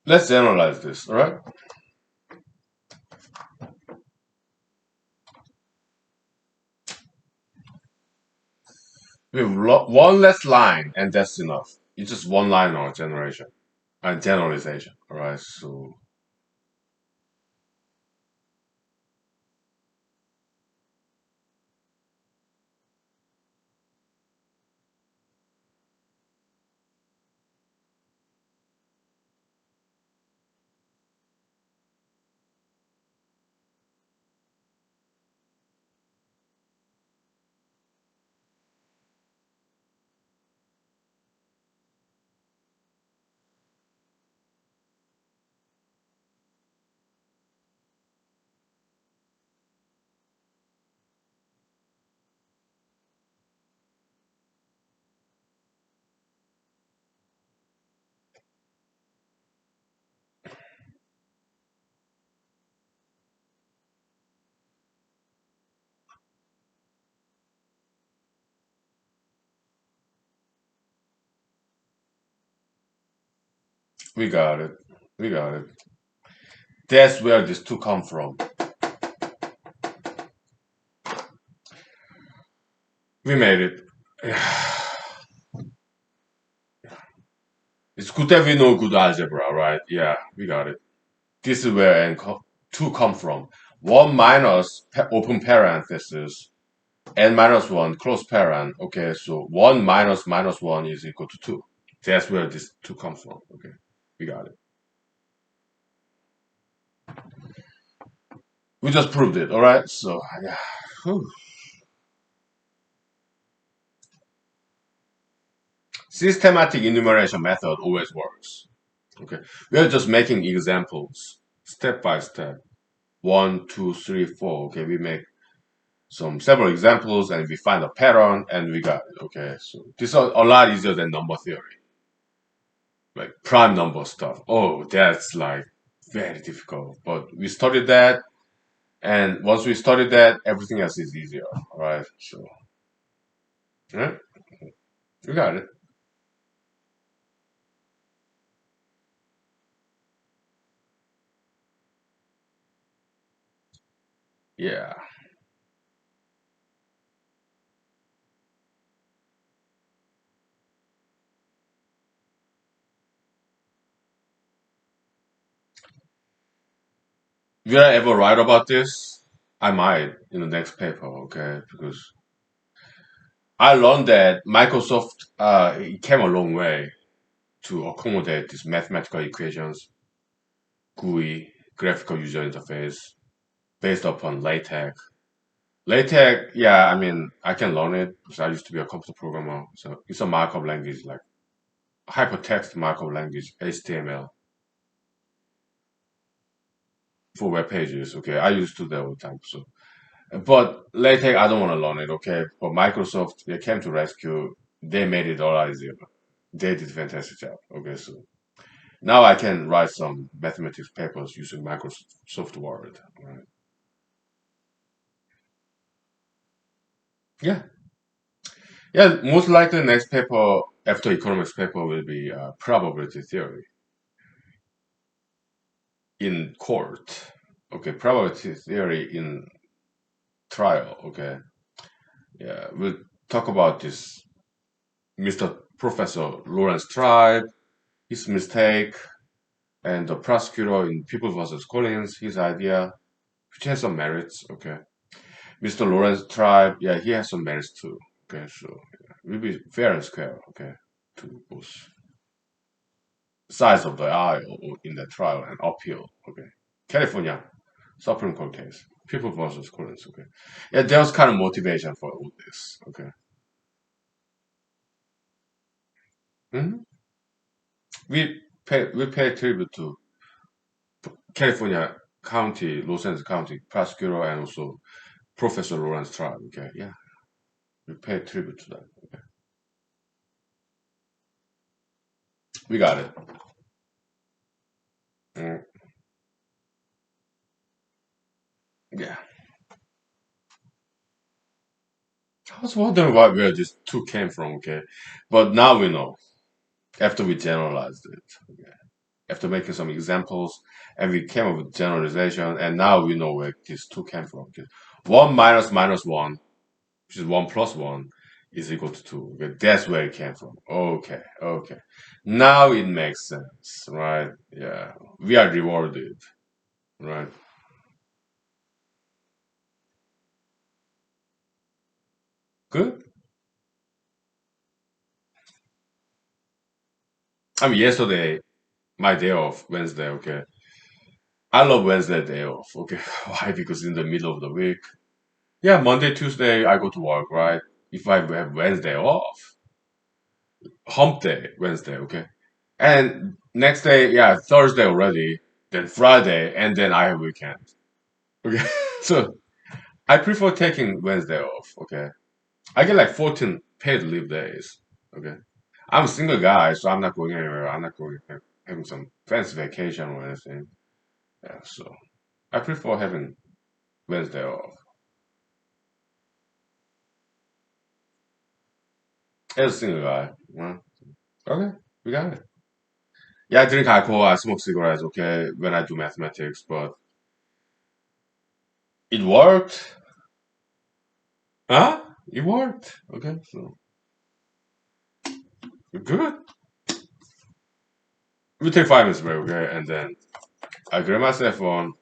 A: Let's analyze this, all right? We have one less line, and that's enough. It's just one line or generation and generalization, all right? So we got it. We got it. That's where these two come from. We made it. It's good that we know good algebra, right? Yeah, we got it. This is where two come from. 1 minus open parenthesis n minus 1 close parent. Okay, so 1 minus minus 1 is equal to 2. That's where this 2 comes from. Okay, we got it. We just proved it, all right? So, yeah. Whew. Systematic enumeration method always works. Okay, we are just making examples step by step. 1, 2, 3, 4. Okay, we make some several examples and we find a pattern and we got it. Okay, so this is a lot easier than number theory, like prime number stuff. Oh, that's like very difficult. But we studied that, and once we studied that, everything else is easier. All right, so yeah, we got it. Yeah, will I ever write about this? I might in the next paper. Okay, because I learned that Microsoft it came a long way to accommodate these mathematical equations, GUI, graphical user interface, based upon LaTeX. LaTeX, yeah, I mean, I can learn it because I used to be a computer programmer. So it's a markup language, like hypertext markup language, HTML. for web pages. Okay, I used to do that all the time. So, but LaTeX, I don't want to learn it. Okay, but Microsoft, they came to rescue. They made it a lot easier. They did a fantastic job. Okay, so now I can write some mathematics papers using Microsoft Word. Right? Yeah, yeah. Most likely, next paper after economics paper will be probability theory in court. Okay, probability theory in trial. Okay, yeah, we'll talk about this Mr. Professor Lawrence Tribe, his mistake, and the prosecutor in People versus Collins, his idea, which has some merits. Okay, Mr. Lawrence Tribe, yeah, he has some merits too. Okay, so yeah, we'll be fair and square. Okay, to both sides of the aisle in the trial and appeal. Okay, California Supreme Court case, People versus Collins. Okay, yeah, there was kind of motivation for all this. Okay. Mhm. We pay tribute to California County, Los Angeles County prosecutor and also Professor Lawrence Tribe. Okay, yeah, we pay tribute to them. Okay, we got it. Mm, yeah, I was wondering where these two came from. Okay, but now we know after we generalized it. Okay, after making some examples and we came up with generalization, and now we know where these two came from. Okay, one minus minus one, which is one plus one, is equal to two. Okay, that's where it came from. Okay, okay. Now it makes sense, right? Yeah, we are rewarded, right? Good. I mean, yesterday, my day off, Wednesday. Okay, I love Wednesday day off. Okay, why? Because in the middle of the week, yeah, Monday, Tuesday, I go to work, right? If I have Wednesday off, hump day, Wednesday. Okay, and next day, yeah, Thursday already, then Friday, and then I have weekend. Okay, so I prefer taking Wednesday off. Okay, I get like 14 paid leave days. Okay, I'm a single guy, so I'm not going anywhere. I'm not going having some fancy vacation or anything. Yeah, so I prefer having Wednesday off. As a single guy. Yeah. Okay, we got it. Yeah, I drink alcohol. I smoke cigarettes. Okay, when I do mathematics, but it worked. Huh? It worked. Okay, so good. We take 5 minutes break. Okay, and then I grab my cell phone,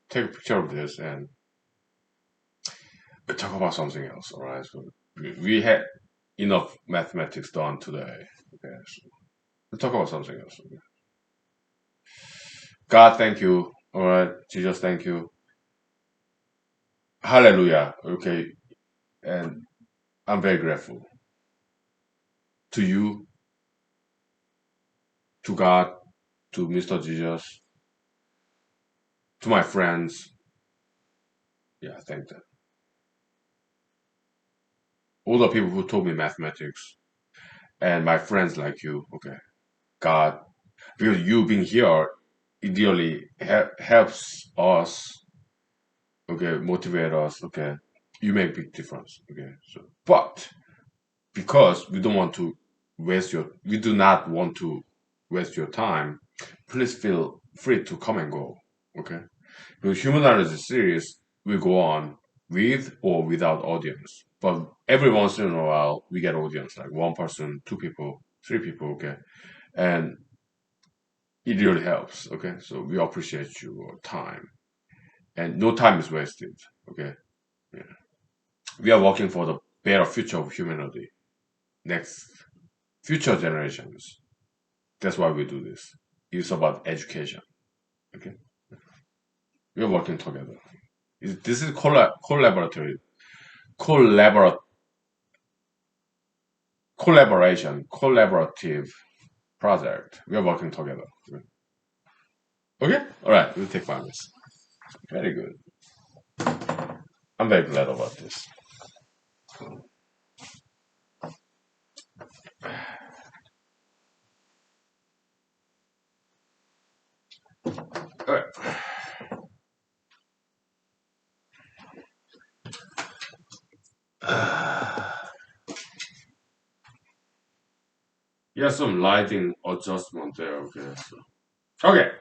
A: take a picture of this, and we talk about something else. All right. So we had enough mathematics done today. Okay. So we'll talk about something else. Okay? God, thank you. All right. Jesus, thank you. Hallelujah. Okay. And I'm very grateful to you, to God, to Mr. Jesus, to my friends. Yeah, thank them. All the people who taught me mathematics and my friends like you. Okay. God, because you being here, it really helps us. Okay, motivate us. Okay, you make big difference. Okay, so but because we do not want to waste your time. Please feel free to come and go. Okay, the humanology series will go on with or without audience, but every once in a while we get audience like one person, two people, three people. Okay, and it really helps. Okay, so we appreciate your time, and no time is wasted. Okay. Yeah. We are working for the better future of humanity, next future generations. That's why we do this. It's about education. Okay, we are working together. This is collaborative, collabor- collaborative project. We are working together. Okay, all right. We'll take 5 minutes. Very good. I'm very glad about this. All right. Yeah, some lighting adjustment there. Okay. So. Okay.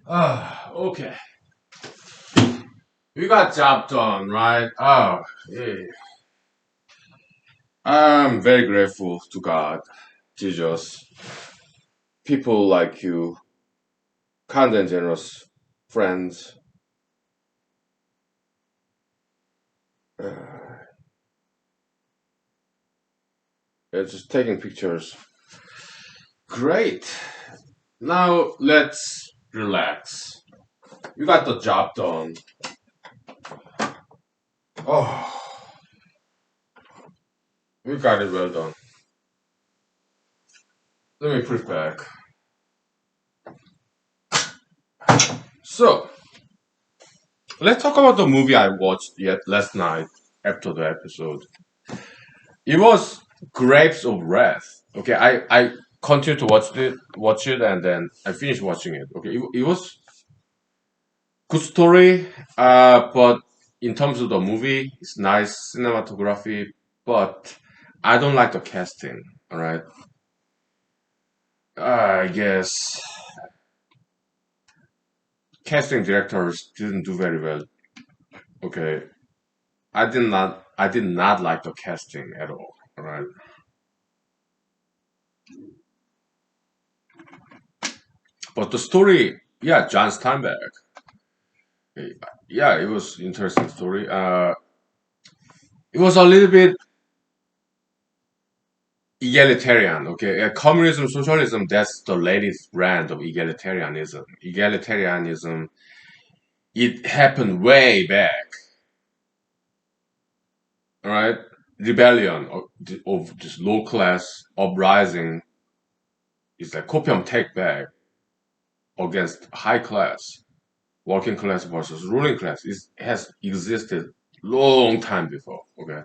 A: Okay. We got job done, right? Oh, yeah. I'm very grateful to God, Jesus, people like you, kind and generous friends. Uh, just taking pictures. Great. Now let's relax. We got the job done. Oh, we got it well done. Let me put it back. So, let's talk about the movie I watched yet last night after the episode. It was Grapes of Wrath. Okay, I continued to watch it, and then I finished watching it. Okay, it was good story, but in terms of the movie, it's nice cinematography, but I don't like the casting. All right, I guess casting directors didn't do very well. Okay, I did not like the casting at all. All right, but the story, yeah, John Steinbeck. Yeah, it was interesting story. It was a little bit egalitarian. Okay, communism, socialism. That's the latest brand of egalitarianism. Egalitarianism. It happened way back. All right, rebellion of this low class uprising is like copium take back against high class, working class versus ruling class. It has existed long time before. Okay,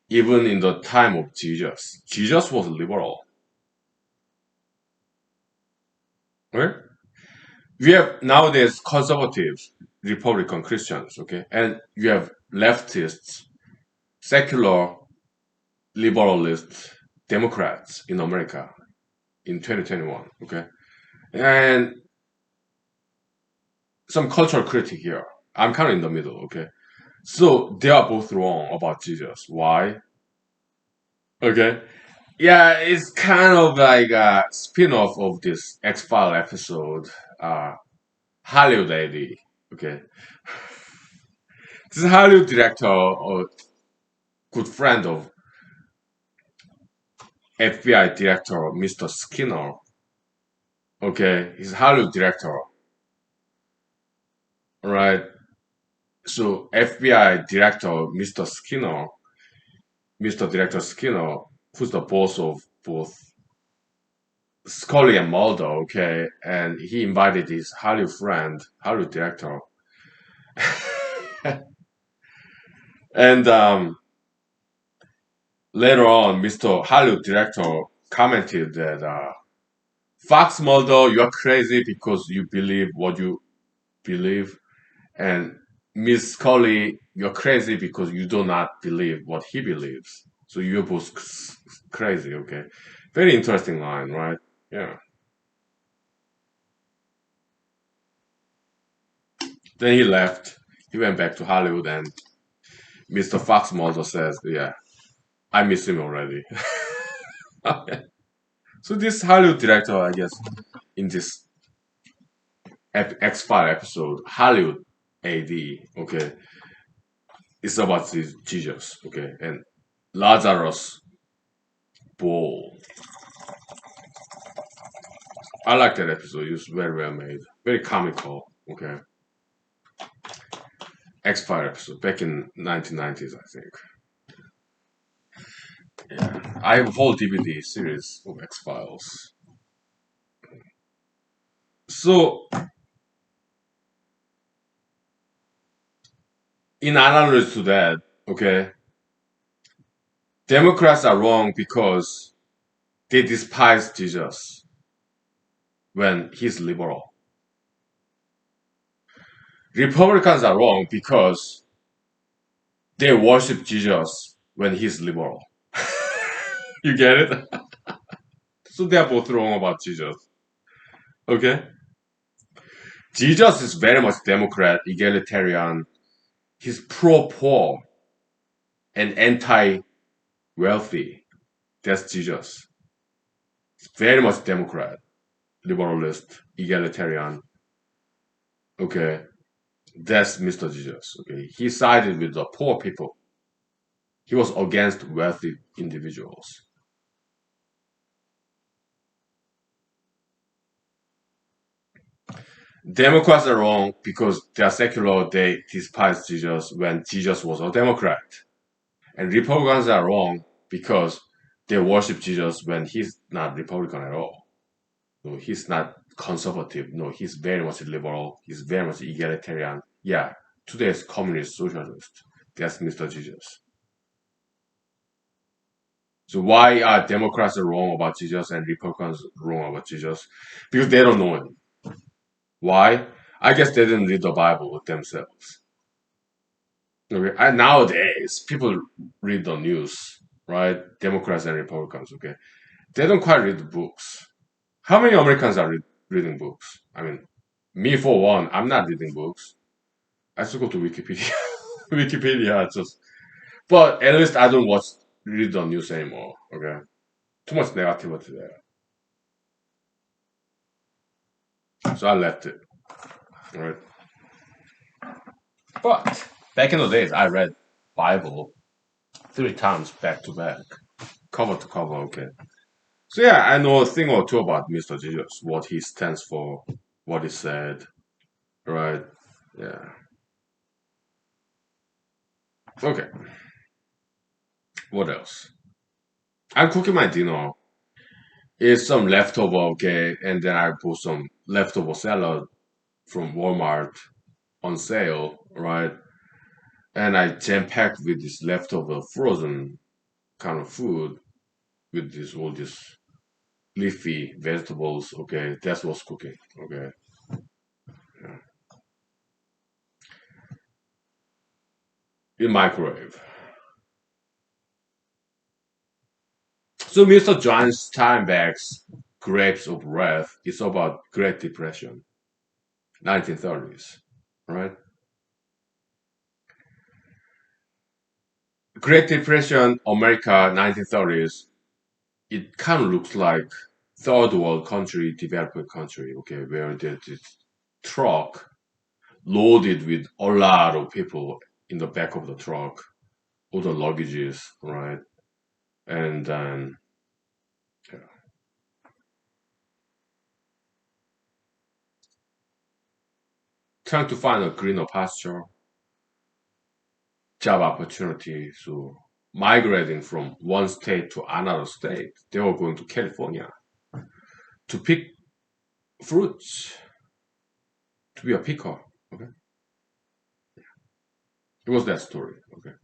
A: even in the time of Jesus. Jesus was liberal. Right? We have nowadays conservatives, Republican Christians, okay, and you have leftists, secular liberalist Democrats in America in 2021, okay, and some cultural critic here. I'm kind of in the middle, okay. So they are both wrong about Jesus. Why? Okay. Yeah, it's kind of like a spin-off of this X-File episode, uh, Hollywood AD. Okay. This Hollywood director, a good friend of FBI director Mr. Skinner. Okay, he's Hollywood director, right? So FBI director Mr. Director Skinner, who's the boss of both Scully and Mulder. Okay, and he invited his Hollywood friend, Hollywood director, and later on, Mr. Hollywood director commented that Fox Mulder, you're crazy because you believe what you believe. And Miss Scully, you're crazy because you do not believe what he believes. So you're both crazy, okay? Very interesting line, right? Yeah. Then he left. He went back to Hollywood, and Mr. Fox Mulder says, yeah, I miss him already. So this Hollywood director, I guess, in this X-File episode, Hollywood AD, okay, it's about this Jesus, okay, and Lazarus Ball. I like that episode. It was very well made, very comical. Okay, X File episode back in 1990s, I think. Yeah, I have a whole DVD series of X Files. So, in analysis to that, okay, Democrats are wrong because they despise Jesus when he's liberal. Republicans are wrong because they worship Jesus when he's liberal. You get it? So they are both wrong about Jesus. Okay? Jesus is very much Democrat, egalitarian. He's pro-poor and anti-wealthy. That's Jesus. He's very much Democrat, liberalist, egalitarian. Okay, that's Mr. Jesus. Okay, he sided with the poor people. He was against wealthy individuals. Democrats are wrong because they are secular. They despise Jesus when Jesus was a Democrat. And Republicans are wrong because they worship Jesus when he's not Republican at all. No, he's not conservative. No, he's very much liberal. He's very much egalitarian. Yeah, today's communist socialist. That's Mr. Jesus. So why are Democrats wrong about Jesus and Republicans wrong about Jesus? Because they don't know him. Why? I guess they didn't read the Bible themselves. Okay, and nowadays people read the news, right? Democrats and Republicans. Okay, they don't quite read the books. How many Americans are reading books? I mean, me for one, I'm not reading books. I just go to Wikipedia. Wikipedia just, but at least I don't read the news anymore. Okay, too much negativity there, so I left it. All right, but back in the days, I read Bible 3 times back to back, cover to cover. Okay, so yeah, I know a thing or two about Mr. Jesus, what he stands for, what he said, right? Yeah. Okay. What else? I'm cooking my dinner. It's some leftover, okay, and then I put some leftover salad from Walmart on sale, right? And I jam packed with this leftover frozen kind of food with this all this leafy vegetables. Okay, that's what's cooking. Okay, yeah. In microwave. So Mr. John Steinbeck's Grapes of Wrath is about Great Depression, 1930s, right? Great Depression, America, 1930s. It kind of looks like third world country, developing country, okay, where there's this truck loaded with a lot of people in the back of the truck, all the luggages, right? And then yeah, trying to find a greener pasture, job opportunity. So migrating from one state to another state, they were going to California to pick fruits, to be a picker. Okay, it was that story. Okay,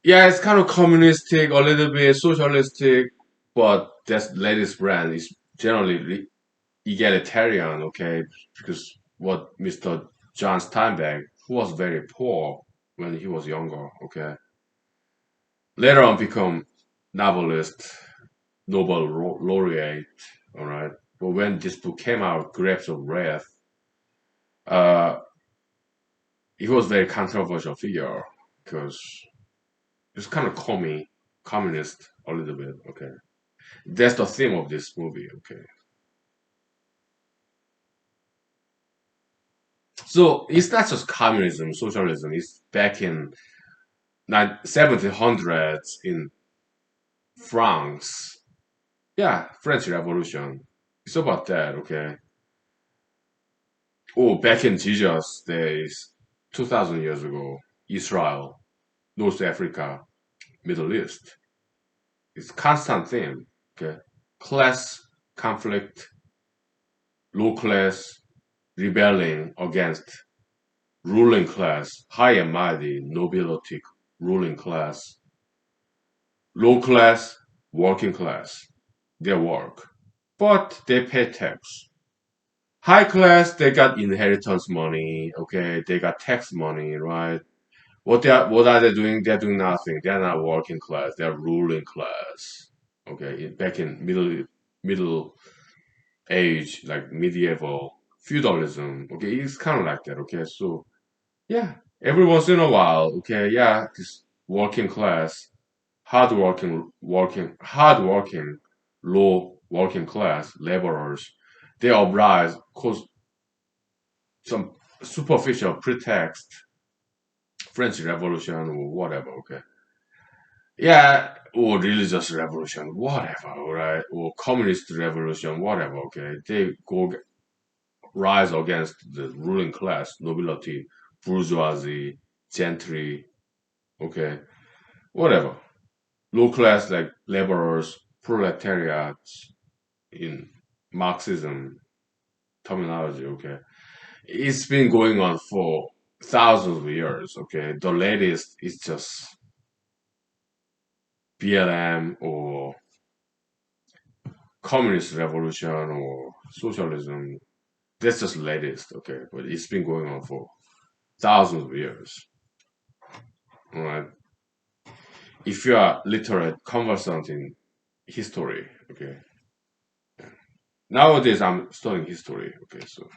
A: yeah, it's kind of communistic, a little bit socialistic, but that's latest brand is generally egalitarian. Okay, because what Mr. John Steinbeck, who was very poor when he was younger, okay, later on become novelist, Nobel laureate, all right. But when this book came out, Grapes of Wrath, uh, he was very controversial figure because it's kind of communist a little bit. Okay, that's the theme of this movie. Okay, so it's not just communism, socialism. It's back in 1700s in France. Yeah, French Revolution. It's about that. Okay. Oh, back in Jesus days, 2,000 years ago, Israel, North Africa, Middle East. It's constant theme. Okay, class conflict, low class rebelling against ruling class, high and mighty nobility ruling class, low class working class. They work, but they pay tax. High class, they got inheritance money. Okay, they got tax money, right? What are they doing? They're doing nothing. They're not working class. They're ruling class. Okay, back in middle age, like medieval feudalism. Okay, it's kind of like that. Okay, so yeah, every once in a while, okay, yeah, this working class, hardworking, low working class laborers, they oblige cause some superficial pretext, French Revolution or whatever. Okay, yeah, or religious revolution, whatever, right? Or communist revolution, whatever. Okay, they go rise against the ruling class, nobility, bourgeoisie, gentry. Okay, whatever. Low class like laborers, proletariats in Marxism terminology. Okay, it's been going on for thousands of years. Okay, the latest is just BLM or communist revolution or socialism. That's just latest. Okay, but it's been going on for thousands of years. All right. If you are literate, conversant in history, okay. Nowadays, I'm studying history. Okay, so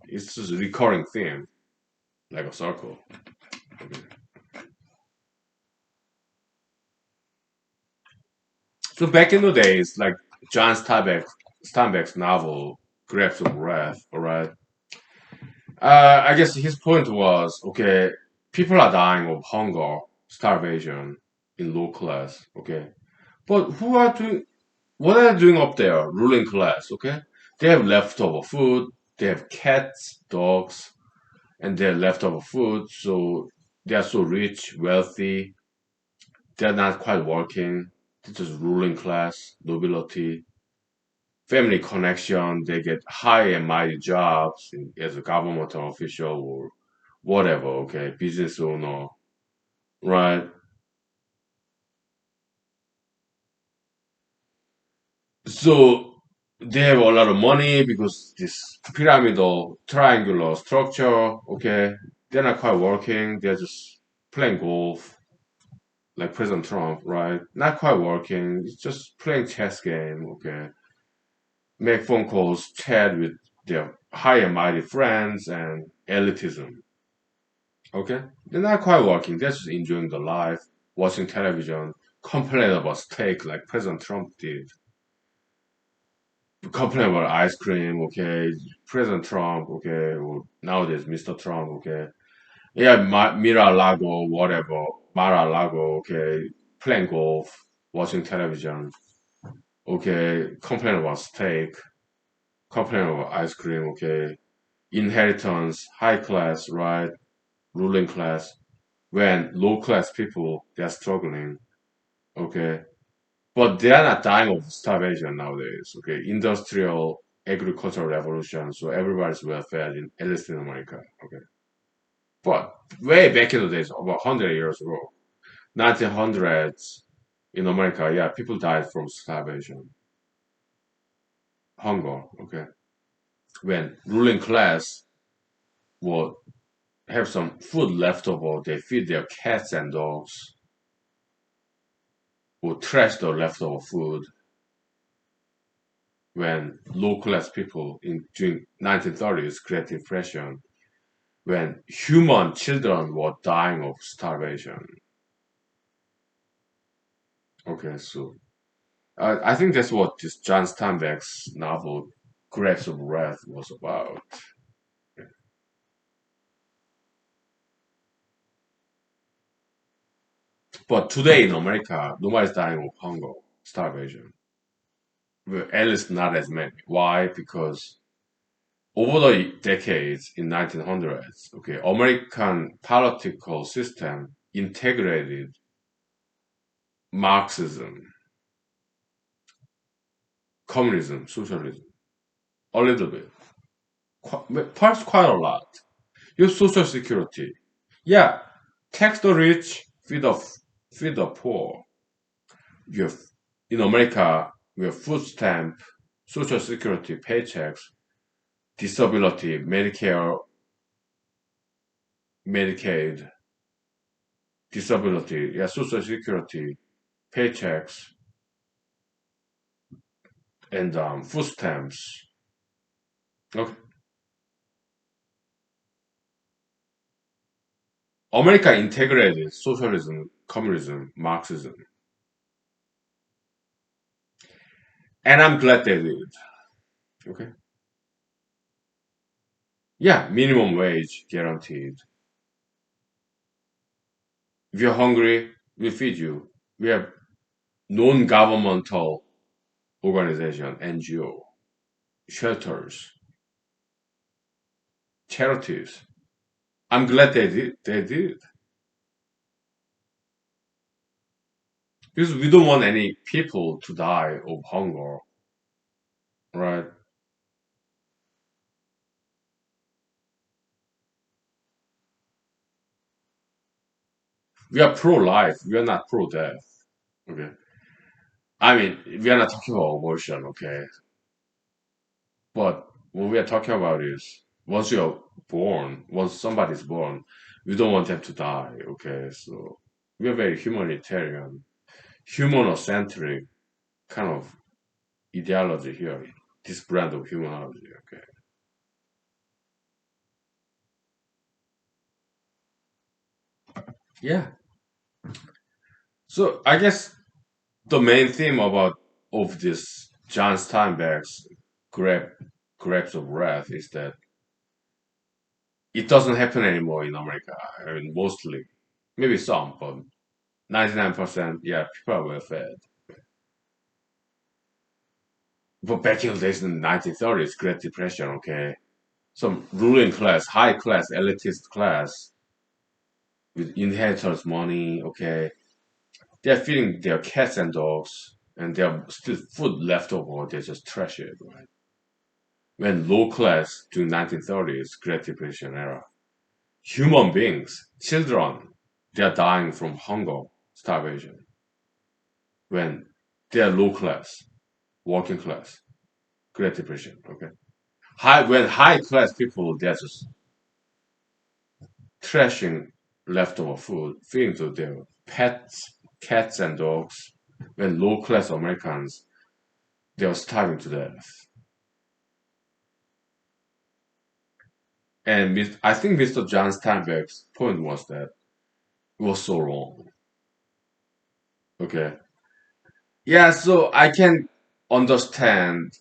A: it's just a recurring theme, like a circle. Okay. So back in the days, like John Steinbeck's novel Grapes of Wrath, all right. I guess his point was okay. People are dying of hunger, starvation in low class. Okay, but who are doing? What are they doing up there? Ruling class. Okay, they have leftover food. They have cats, dogs, and they have leftover food. So they are so rich, wealthy. They're not quite working. They're just ruling class, nobility, family connection. They get high and mighty jobs as a government official or whatever. Okay, business owner, right? So they have a lot of money because this pyramidal triangular structure. Okay, they're not quite working. They're just playing golf, like President Trump, right? Not quite working. It's just playing chess game. Okay, make phone calls, chat with their high and mighty friends, and elitism. Okay, they're not quite working. They're just enjoying the life, watching television, complain about steak like President Trump did. Complain about ice cream, okay? President Trump, okay? Or nowadays Mr. Trump, okay? Yeah, Mira-Lago, whatever. Mar-a-Lago, okay? Playing golf, watching television, okay? Complain about steak, complain about ice cream, okay? Inheritance, high class, right? Ruling class. When low class people, they're struggling, okay? But they are not dying of starvation nowadays. Okay, industrial agricultural revolution, so everybody's well fed in at least in America. Okay, but way back in the days, about 100 years ago, 1900s in America, yeah, people died from starvation, hunger. Okay, when ruling class would have some food left over, they feed their cats and dogs, would trash the leftover food when low class people in during 1930s Great Depression when human children were dying of starvation. Okay, so I think that's what this John Steinbeck's novel Grapes of Wrath was about. But today in America, nobody's dying of hunger, starvation. Well, at least not as many. Why? Because over the decades in 1900s, okay, American political system integrated Marxism, communism, socialism, a little bit, perhaps quite a lot. Your social security, yeah, tax the rich, feed the poor. You have, in America, we have food stamp, social security, paychecks, disability, Medicare, Medicaid, disability, yeah, social security, paychecks, and food stamps. Okay. America integrated socialism, communism, Marxism, and I'm glad they did. Okay, yeah, minimum wage guaranteed. If you're hungry, we feed you. We have non-governmental organization, NGO, shelters, charities. I'm glad they did. They did because we don't want any people to die of hunger, right? We are pro-life. We are not pro-death. Okay. I mean, we are not talking about abortion, okay? But what we are talking about is once you're born, once somebody's born, we don't want them to die, okay? So we are very humanitarian, humanocentric kind of ideology here. This brand of humanology, okay? Yeah. So I guess the main theme about of this John Steinbeck's grab grabs of wrath is that it doesn't happen anymore in America. I mean, mostly, maybe some, but 99%, yeah, people are well fed. But back in the days in the 1930s, Great Depression, okay, some ruling class, high class, elitist class with inheritors money, okay, they're feeding their cats and dogs, and there's still food left over. They just trash it, right? When low class during 1930s, Great Depression era, human beings, children, they are dying from hunger, starvation. When they are low class, working class, Great Depression, okay. When high class people they're just trashing leftover food, feeding to their pets, cats and dogs. When low class Americans they are starving to death. And I think Mr. John Steinbeck's point was that it was so wrong. Okay. Yeah, so I can understand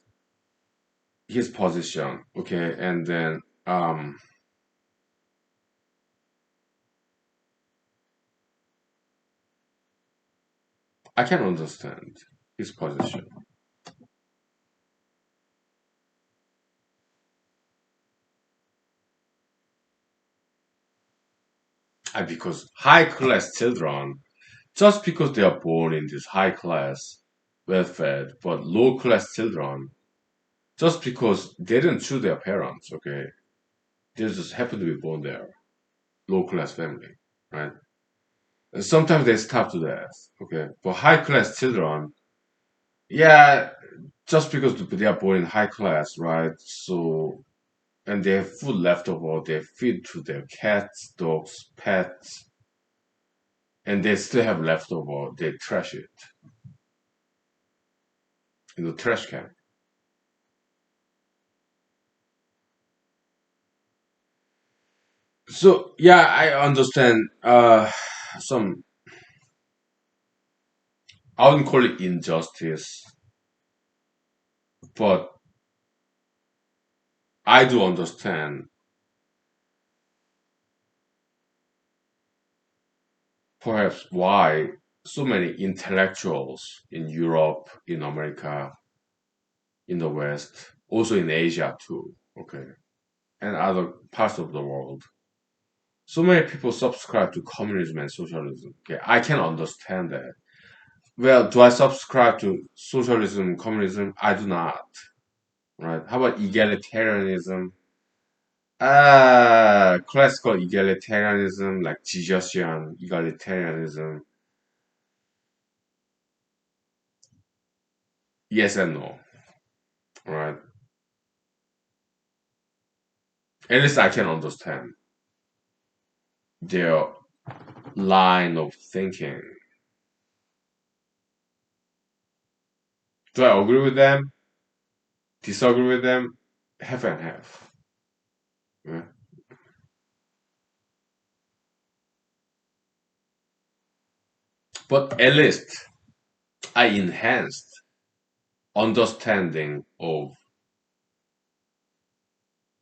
A: his position. Okay, and then I can understand his position. Because high class children, just because they are born in this high class, well fed, but low class children, just because they didn't choose their parents, okay, they just happen to be born there, low class family, right? And sometimes they starve to death, okay, but high class children, yeah, just because they are born in high class, right? So and they have food left over, they feed to their cats, dogs, pets, and they still have leftover, they trash it in the trash can. So yeah, I understand. Some I wouldn't call it injustice, but I do understand perhaps why so many intellectuals in Europe, in America, in the West, also in Asia too, okay, and other parts of the world. So many people subscribe to communism and socialism. Okay, I can understand that. Well, do I subscribe to socialism, communism? I do not. Right? How about egalitarianism? Classical egalitarianism, like Gigosian egalitarianism. Yes and no. Right? At least I can understand their line of thinking. Do I agree with them? Disagree with them? Half and half. Yeah. But at least I enhanced understanding of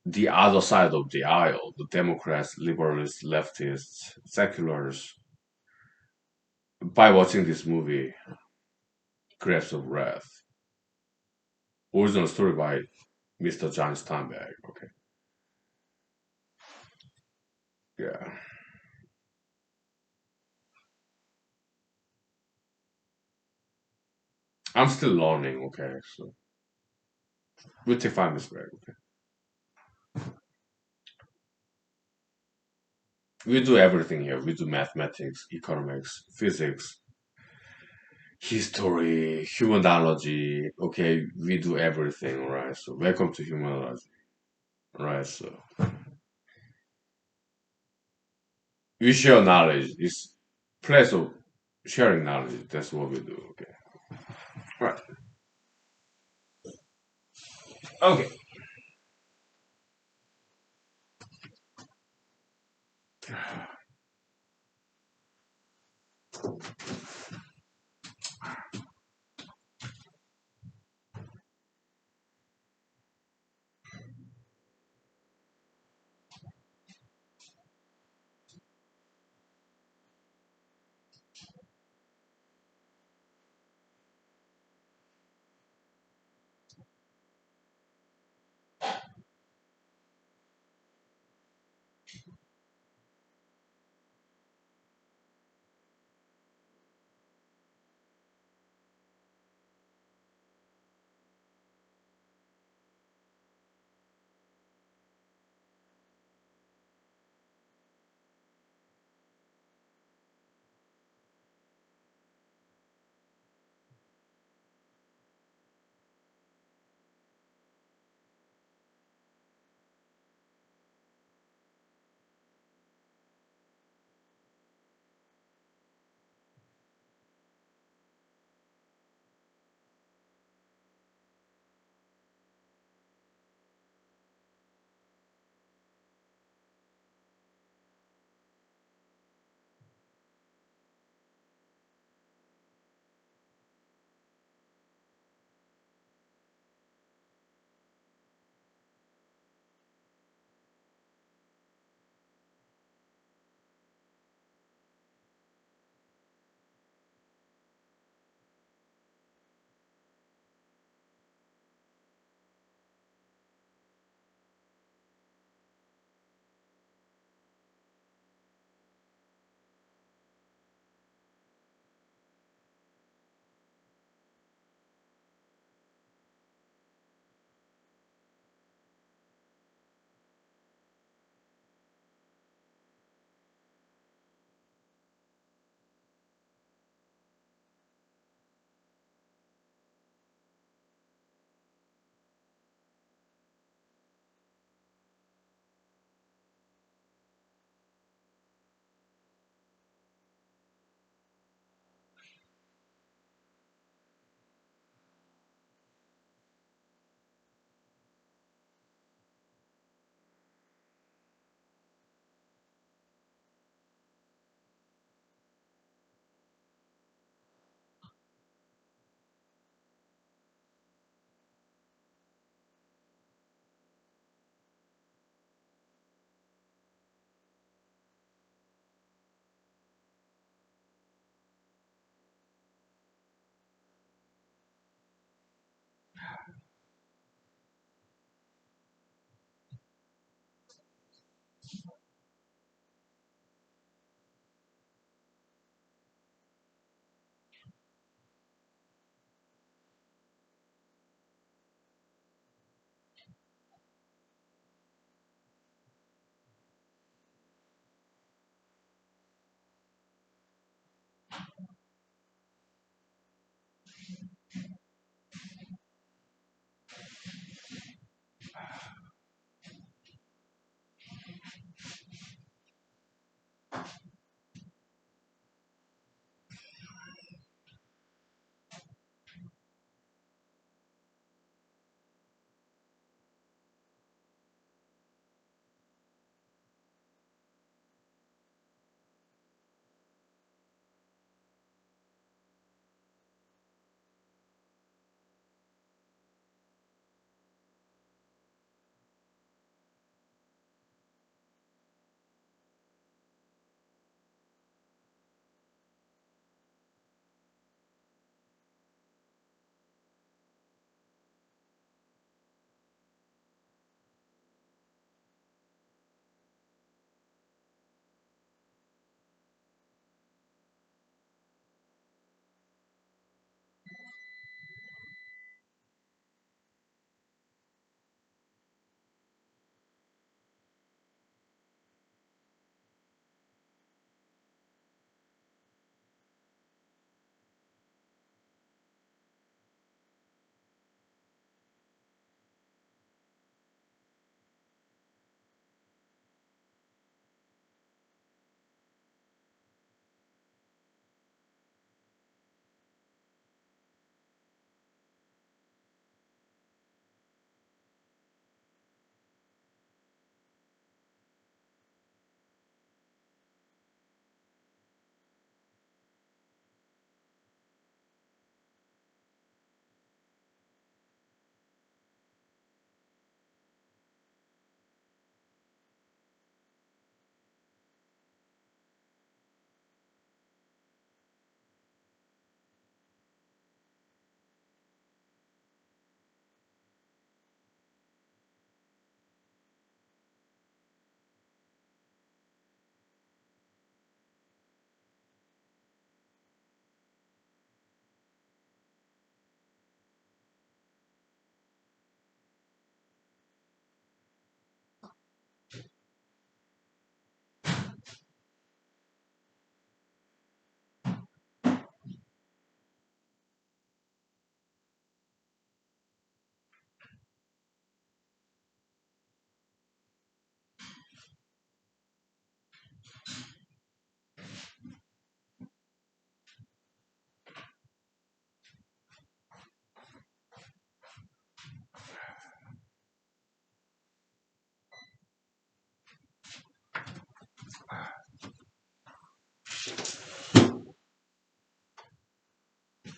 A: the other side of the aisle, the Democrats, liberals, leftists, seculars, by watching this movie, Grapes of Wrath. Original story by Mr. John Steinbeck. Okay. Yeah. I'm still learning, okay? So we'll take 5 minutes break, okay? We do everything here. We do mathematics, economics, physics, history, humanology. Okay, we do everything, right? So welcome to humanology, right? So we share knowledge. It's place of sharing knowledge. That's what we do. Okay. Right. Okay.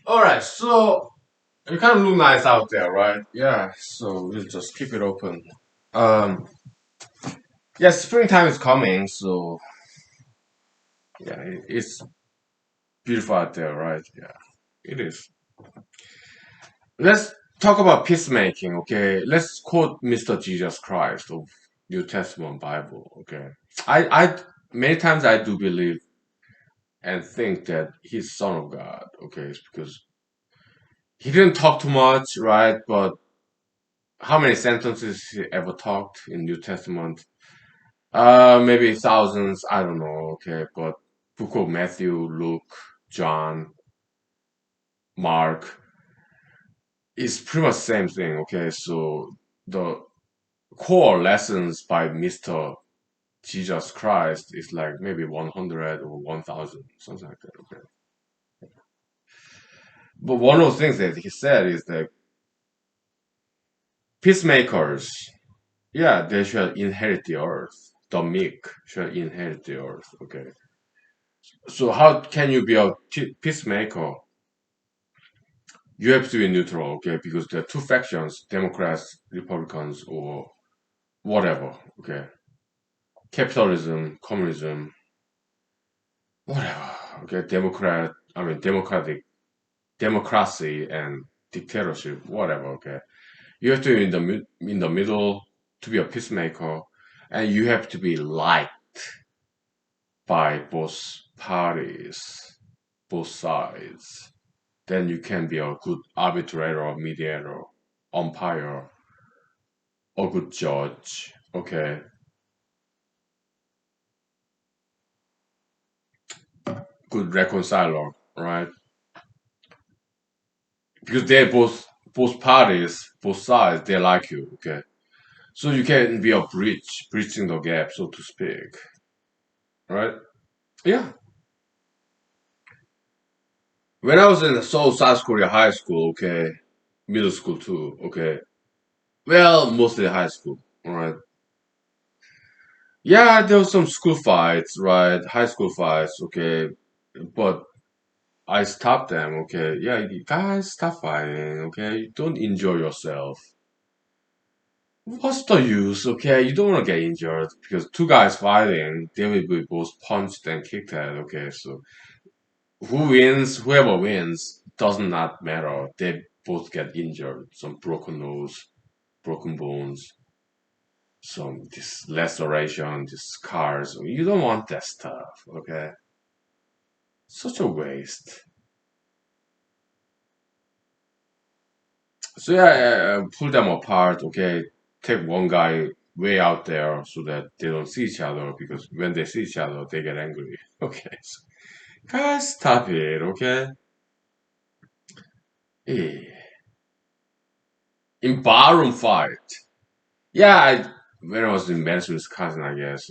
A: All right, so it kind of look nice out there, right? Yeah, so we'll just keep it open. Um, yeah, springtime is coming, so yeah, it's beautiful out there, right? Yeah, it is. Let's talk about peacemaking, okay? Let's quote Mr. Jesus Christ of New Testament Bible, okay? I many times I do believe and think that he's Son of God, okay? It's because he didn't talk too much, right? But how many sentences he ever talked in New Testament? Maybe thousands, I don't know, okay? But book of Matthew, Luke, John, Mark is pretty much the same thing, okay? So the core lessons by Mr. Jesus Christ is like maybe 100 or 1000, something like that, okay? But one of the things that he said is that peacemakers, yeah, they should inherit the earth. The meek should inherit the earth, okay? So how can you be a peacemaker? You have to be neutral, okay? Because there are two factions, Democrats, Republicans, or whatever, okay? Capitalism, communism, whatever, okay? Democratic democracy and dictatorship, whatever, okay? You have to be in the middle to be a peacemaker, and you have to be liked by both parties, both sides. Then you can be a good arbitrator, mediator, umpire, a good judge, okay, good reconciler, right? Because they're both parties, both sides, they like you, okay. So you can be a bridging the gap, so to speak, right? Yeah. When I was in Seoul, South Korea high school, okay, middle school too, okay. Well, mostly high school, all right. Yeah, there was some school fights, right? High school fights, okay. But I stopped them, okay. Yeah, you guys, stop fighting, okay. Don't injure yourself. What's the use, okay? You don't want to get injured because two guys fighting, they will be both punched and kicked at, okay. So who wins, whoever wins, does not matter. They both get injured. Some broken nose, broken bones, some this laceration, this scars. You don't want that stuff, okay? Such a waste. So yeah, pull them apart, okay? Take one guy way out there so that they don't see each other because when they see each other, they get angry. Okay, so guys, stop it, okay? Eh. In barroom fight. Yeah, when I was in Madison, Wisconsin, I guess,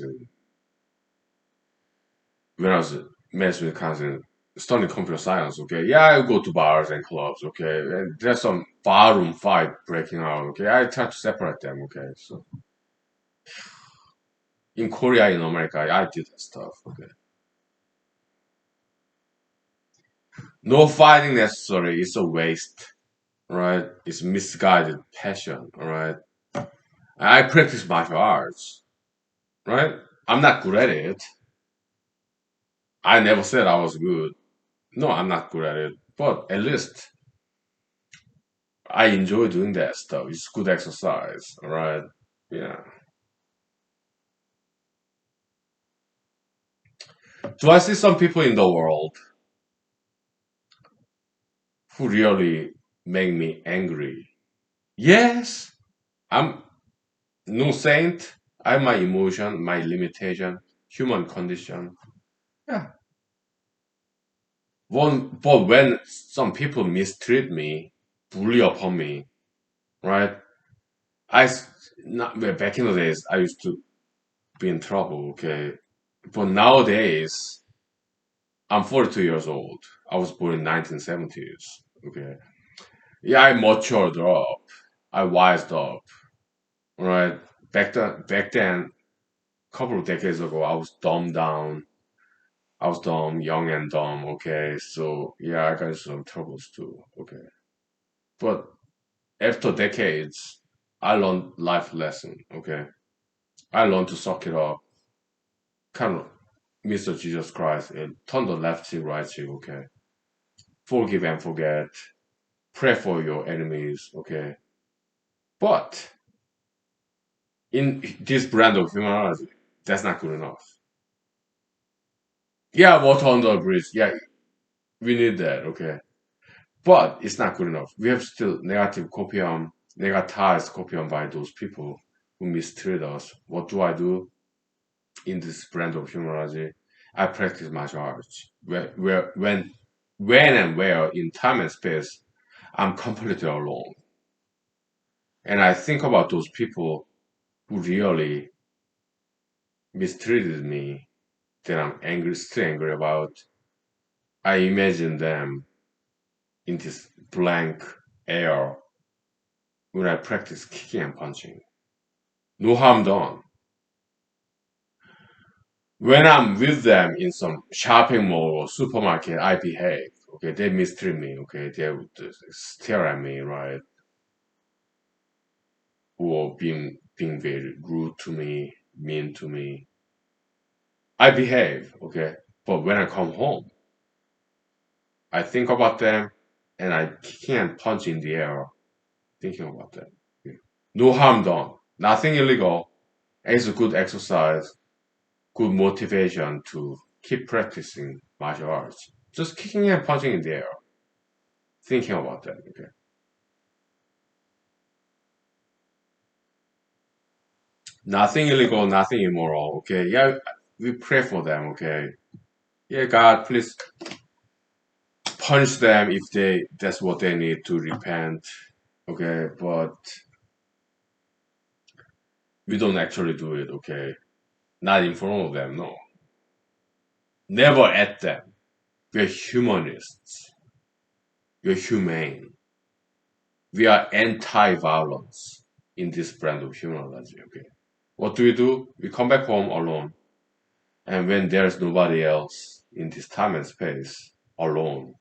A: when I was in Madison, Wisconsin, studying computer science, okay? Yeah, I go to bars and clubs, okay? And there's some barroom fight breaking out, okay? I try to separate them, okay? So in Korea, in America, I did that stuff, okay? No fighting necessary, it's a waste, right? It's misguided passion, right? I practice martial arts, right? I'm not good at it. I never said I was good. No, I'm not good at it. But at least I enjoy doing that stuff. It's good exercise, all right? Yeah. Do I see some people in the world who really make me angry? Yes. I'm no saint. I have my emotion, my limitation, human condition. Yeah. But when some people mistreat me, bully upon me, right? Not well, back in the days, I used to be in trouble, okay? But nowadays, I'm 42 years old. I was born in 1970s. Okay. Yeah, I matured up. I wised up. Right. Back then, couple of decades ago, I was dumbed down. I was dumb, young and dumb. Okay, so yeah, I got some troubles too. Okay, but after decades, I learned life lesson. Okay, I learned to suck it up, kind of Mr. Jesus Christ, and turn the left cheek, right cheek. Okay, forgive and forget. Pray for your enemies. Okay, but in this brand of humanity, that's not good enough. Yeah, water under the bridge. Yeah, we need that. Okay, but it's not good enough. We have still negatized copium by those people who mistreat us. What do in this brand of humanology? I practice martial arts. When and where in time and space, I'm completely alone. And I think about those people who really mistreated me, that I'm angry, still angry about. I imagine them in this blank air when I practice kicking and punching. No harm done. When I'm with them in some shopping mall or supermarket, I behave. Okay, they mistreat me. Okay, they would stare at me, right? Or being very rude to me, mean to me. I behave. Okay, but when I come home, I think about them, and I can't punch in the air thinking about them. Okay. No harm done. Nothing illegal. It's a good exercise, good motivation to keep practicing martial arts. Just kicking and punching in the air, thinking about that. Okay, nothing illegal, nothing immoral. Okay, yeah, we pray for them. Okay, yeah, God, please punish them if that's what they need to repent. Okay, but we don't actually do it. Okay, not in front of them. No, never at them. We're humanists. We're humane. We are anti-violence in this brand of humanology. Okay, what do? We come back home alone, and when there's nobody else in this time and space, alone,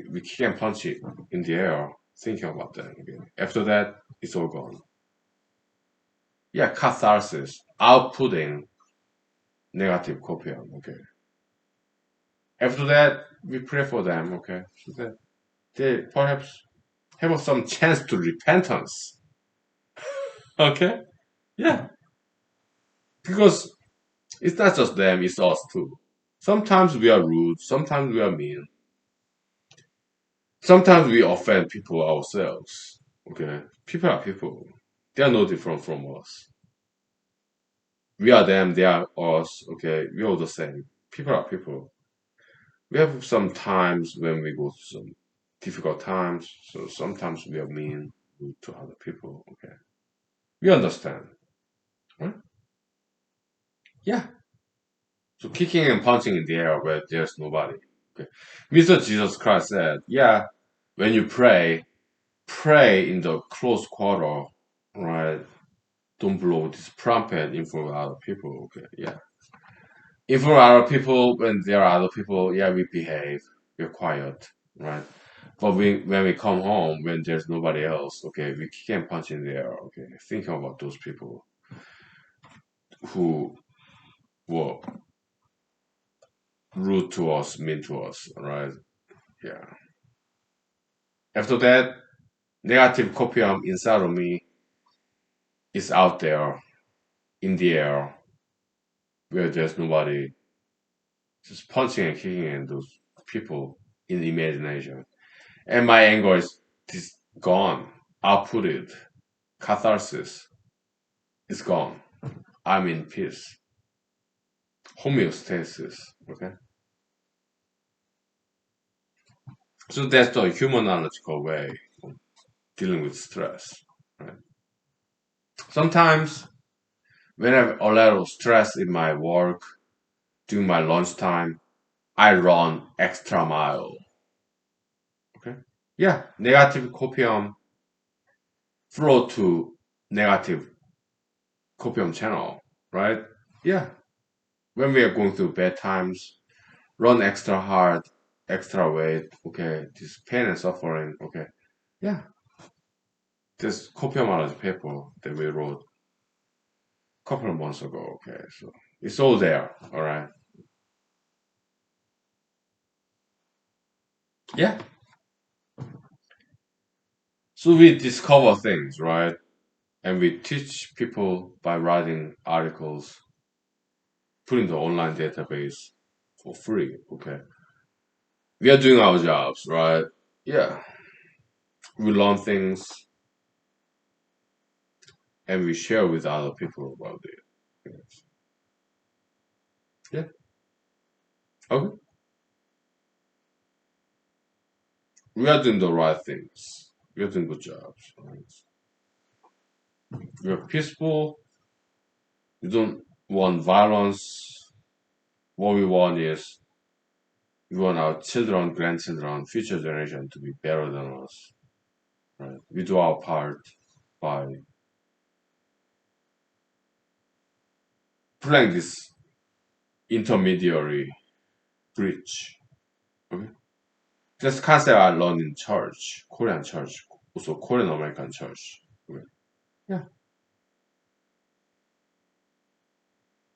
A: we can't punch it in the air thinking about that again. After that, it's all gone. Yeah, catharsis, outputting negative copium. Okay. After that, we pray for them. Okay, so that they perhaps have some chance to repentance. Okay. Yeah, because it's not just them, it's us too. Sometimes we are rude, sometimes we are mean, sometimes we offend people ourselves. Okay? People are people. They are no different from us. We are them, they are us. Okay? We are all the same. People are people. We have some times when we go through some difficult times, so sometimes we are mean rude to other people. Okay? We understand. Right? Yeah. So kicking and punching in the air where there's nobody. Okay. Mr. Jesus Christ said, yeah, when you pray in the close quarter, right? Don't blow this trumpet in front of other people. Okay, yeah. In front of other people, when there are other people, yeah, we behave. We're quiet, right? But when we come home, when there's nobody else, okay, we can't punch in the air. Okay, think about those people who were rude to us, mean to us, right? Yeah. After that, negative copium inside of me is out there in the air where there's nobody, just punching and kicking at those people in the imagination. And my anger is gone. Outputted. Catharsis is gone. I'm in peace. Homeostasis. Okay. So that's the human analytical way of dealing with stress. Right? Sometimes when I have a lot of stress in my work during my lunchtime, I run extra mile. Okay. Yeah. Negative copium flow to negative copium channel, right? Yeah. when we are going through bad times, run extra hard, extra weight, okay, this pain and suffering, okay. Yeah, this humanology paper that we wrote a couple of months ago, okay, so it's all there, all right. Yeah, so we discover things, right? And we teach people by writing articles, putting the online database for free, okay. We are doing our jobs, right? Yeah, we learn things and we share with other people about it. Yes. Yeah, okay. We are doing the right things. We are doing good jobs. Right? We are peaceful. We don't want violence. What we want is we want our children, grandchildren, future generation to be better than us. Right? We do our part by playing this intermediary bridge. Okay? This concept I learned in church, Korean church, also Korean American church. Okay? Yeah.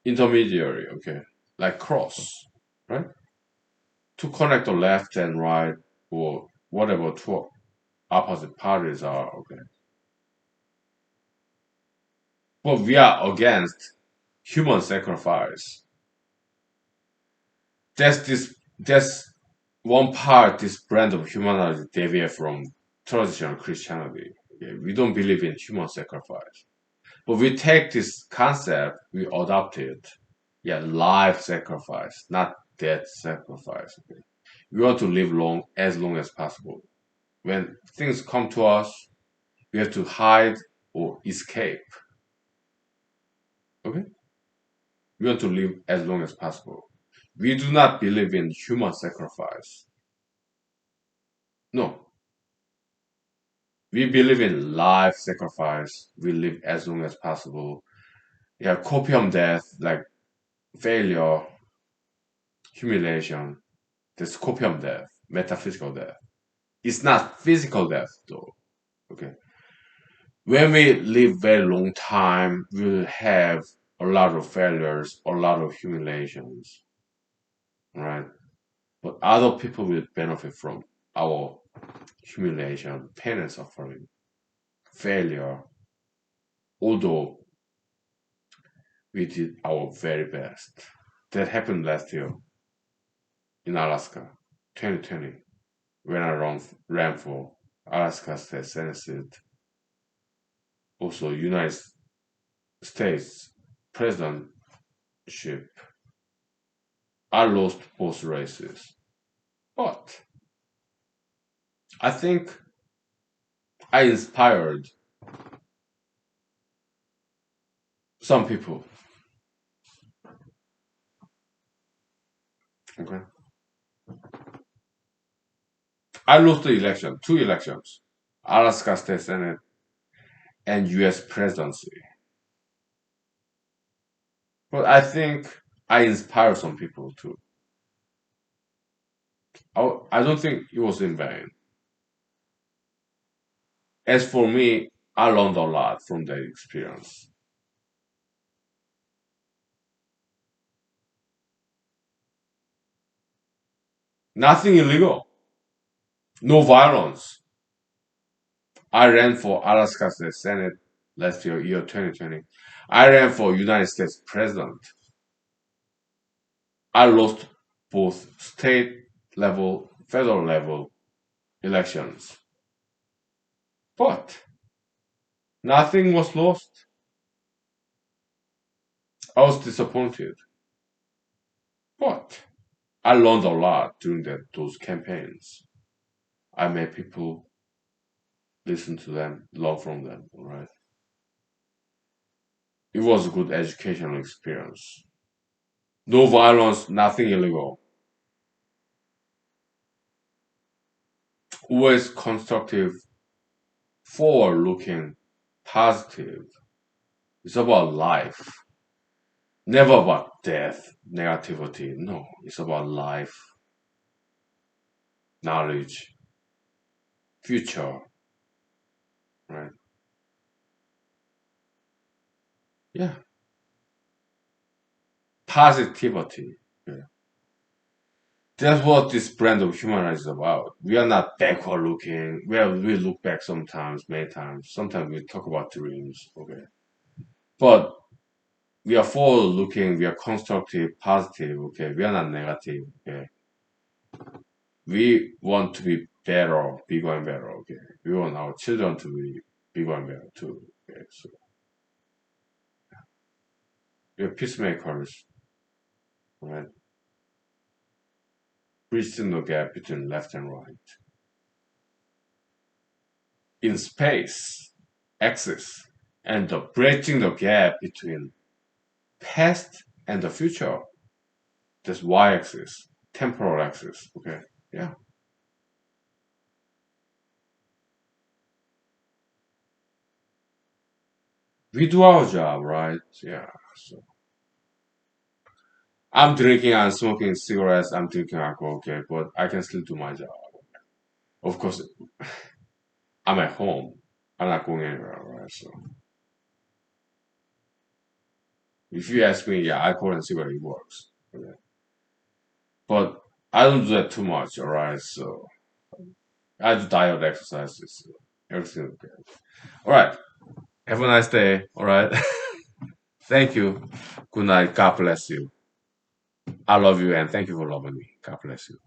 A: Intermediary, okay. Like cross, right? To connect the left and right or whatever two opposite parties are, okay. But we are against human sacrifice. That's one part this brand of humanity deviate from traditional Christianity. Okay? We don't believe in human sacrifice. But we take this concept, we adopt it. Yeah, life sacrifice, not death sacrifice. Okay? We want to live long as possible. When things come to us, we have to hide or escape. Okay? We want to live as long as possible. We do not believe in human sacrifice. No. We believe in life sacrifice. We live as long as possible. Yeah, copium death, like failure, humiliation, this copium death, metaphysical death. It's not physical death though. Okay. When we live very long time, we'll have a lot of failures, a lot of humiliations, right? But other people will benefit from our humiliation, pain and suffering, failure, although we did our very best. That happened last year in Alaska, 2020, when ran for Alaska State Senate, also United States presidentship. I lost both races. But I think I inspired some people. Okay. I lost the election, two elections, Alaska State Senate and US presidency. But I think I inspired some people too. I don't think it was in vain. As for me, I learned a lot from that experience. Nothing illegal, no violence. I ran for Alaska State Senate last year 2020. I ran for United States President. I lost both state level, federal level elections. But nothing was lost. I was disappointed. But I learned a lot during those campaigns. I made people listen to them, learn from them, all right? It was a good educational experience. No violence, nothing illegal. Always constructive, forward looking, positive. It's about life. Never about death, negativity. No, it's about life, knowledge, future, right? Yeah, positivity. Yeah. That's what this brand of human is about. We are not backward looking. We look back sometimes, many times. Sometimes we talk about dreams, okay? But we are forward looking, we are constructive, positive, okay? We are not negative, okay? We want to be better, bigger and better, okay? We want our children to be bigger and better too, okay? So we are peacemakers, right? Bridging the gap between left and right. In space, axis, and the bridging the gap between past and the future. This y-axis, temporal axis. Okay, yeah, we do our job, right? Yeah. So I'm drinking, I'm smoking cigarettes, I'm drinking alcohol. Okay, but I can still do my job. Of course, I'm at home. I'm not going anywhere, right? So if you ask me, yeah, alcohol and cigarette it works. Okay. But I don't do that too much, all right? So I do diet exercises. So everything okay. All right. Have a nice day. All right. Thank you. Good night. God bless you. I love you and thank you for loving me. God bless you.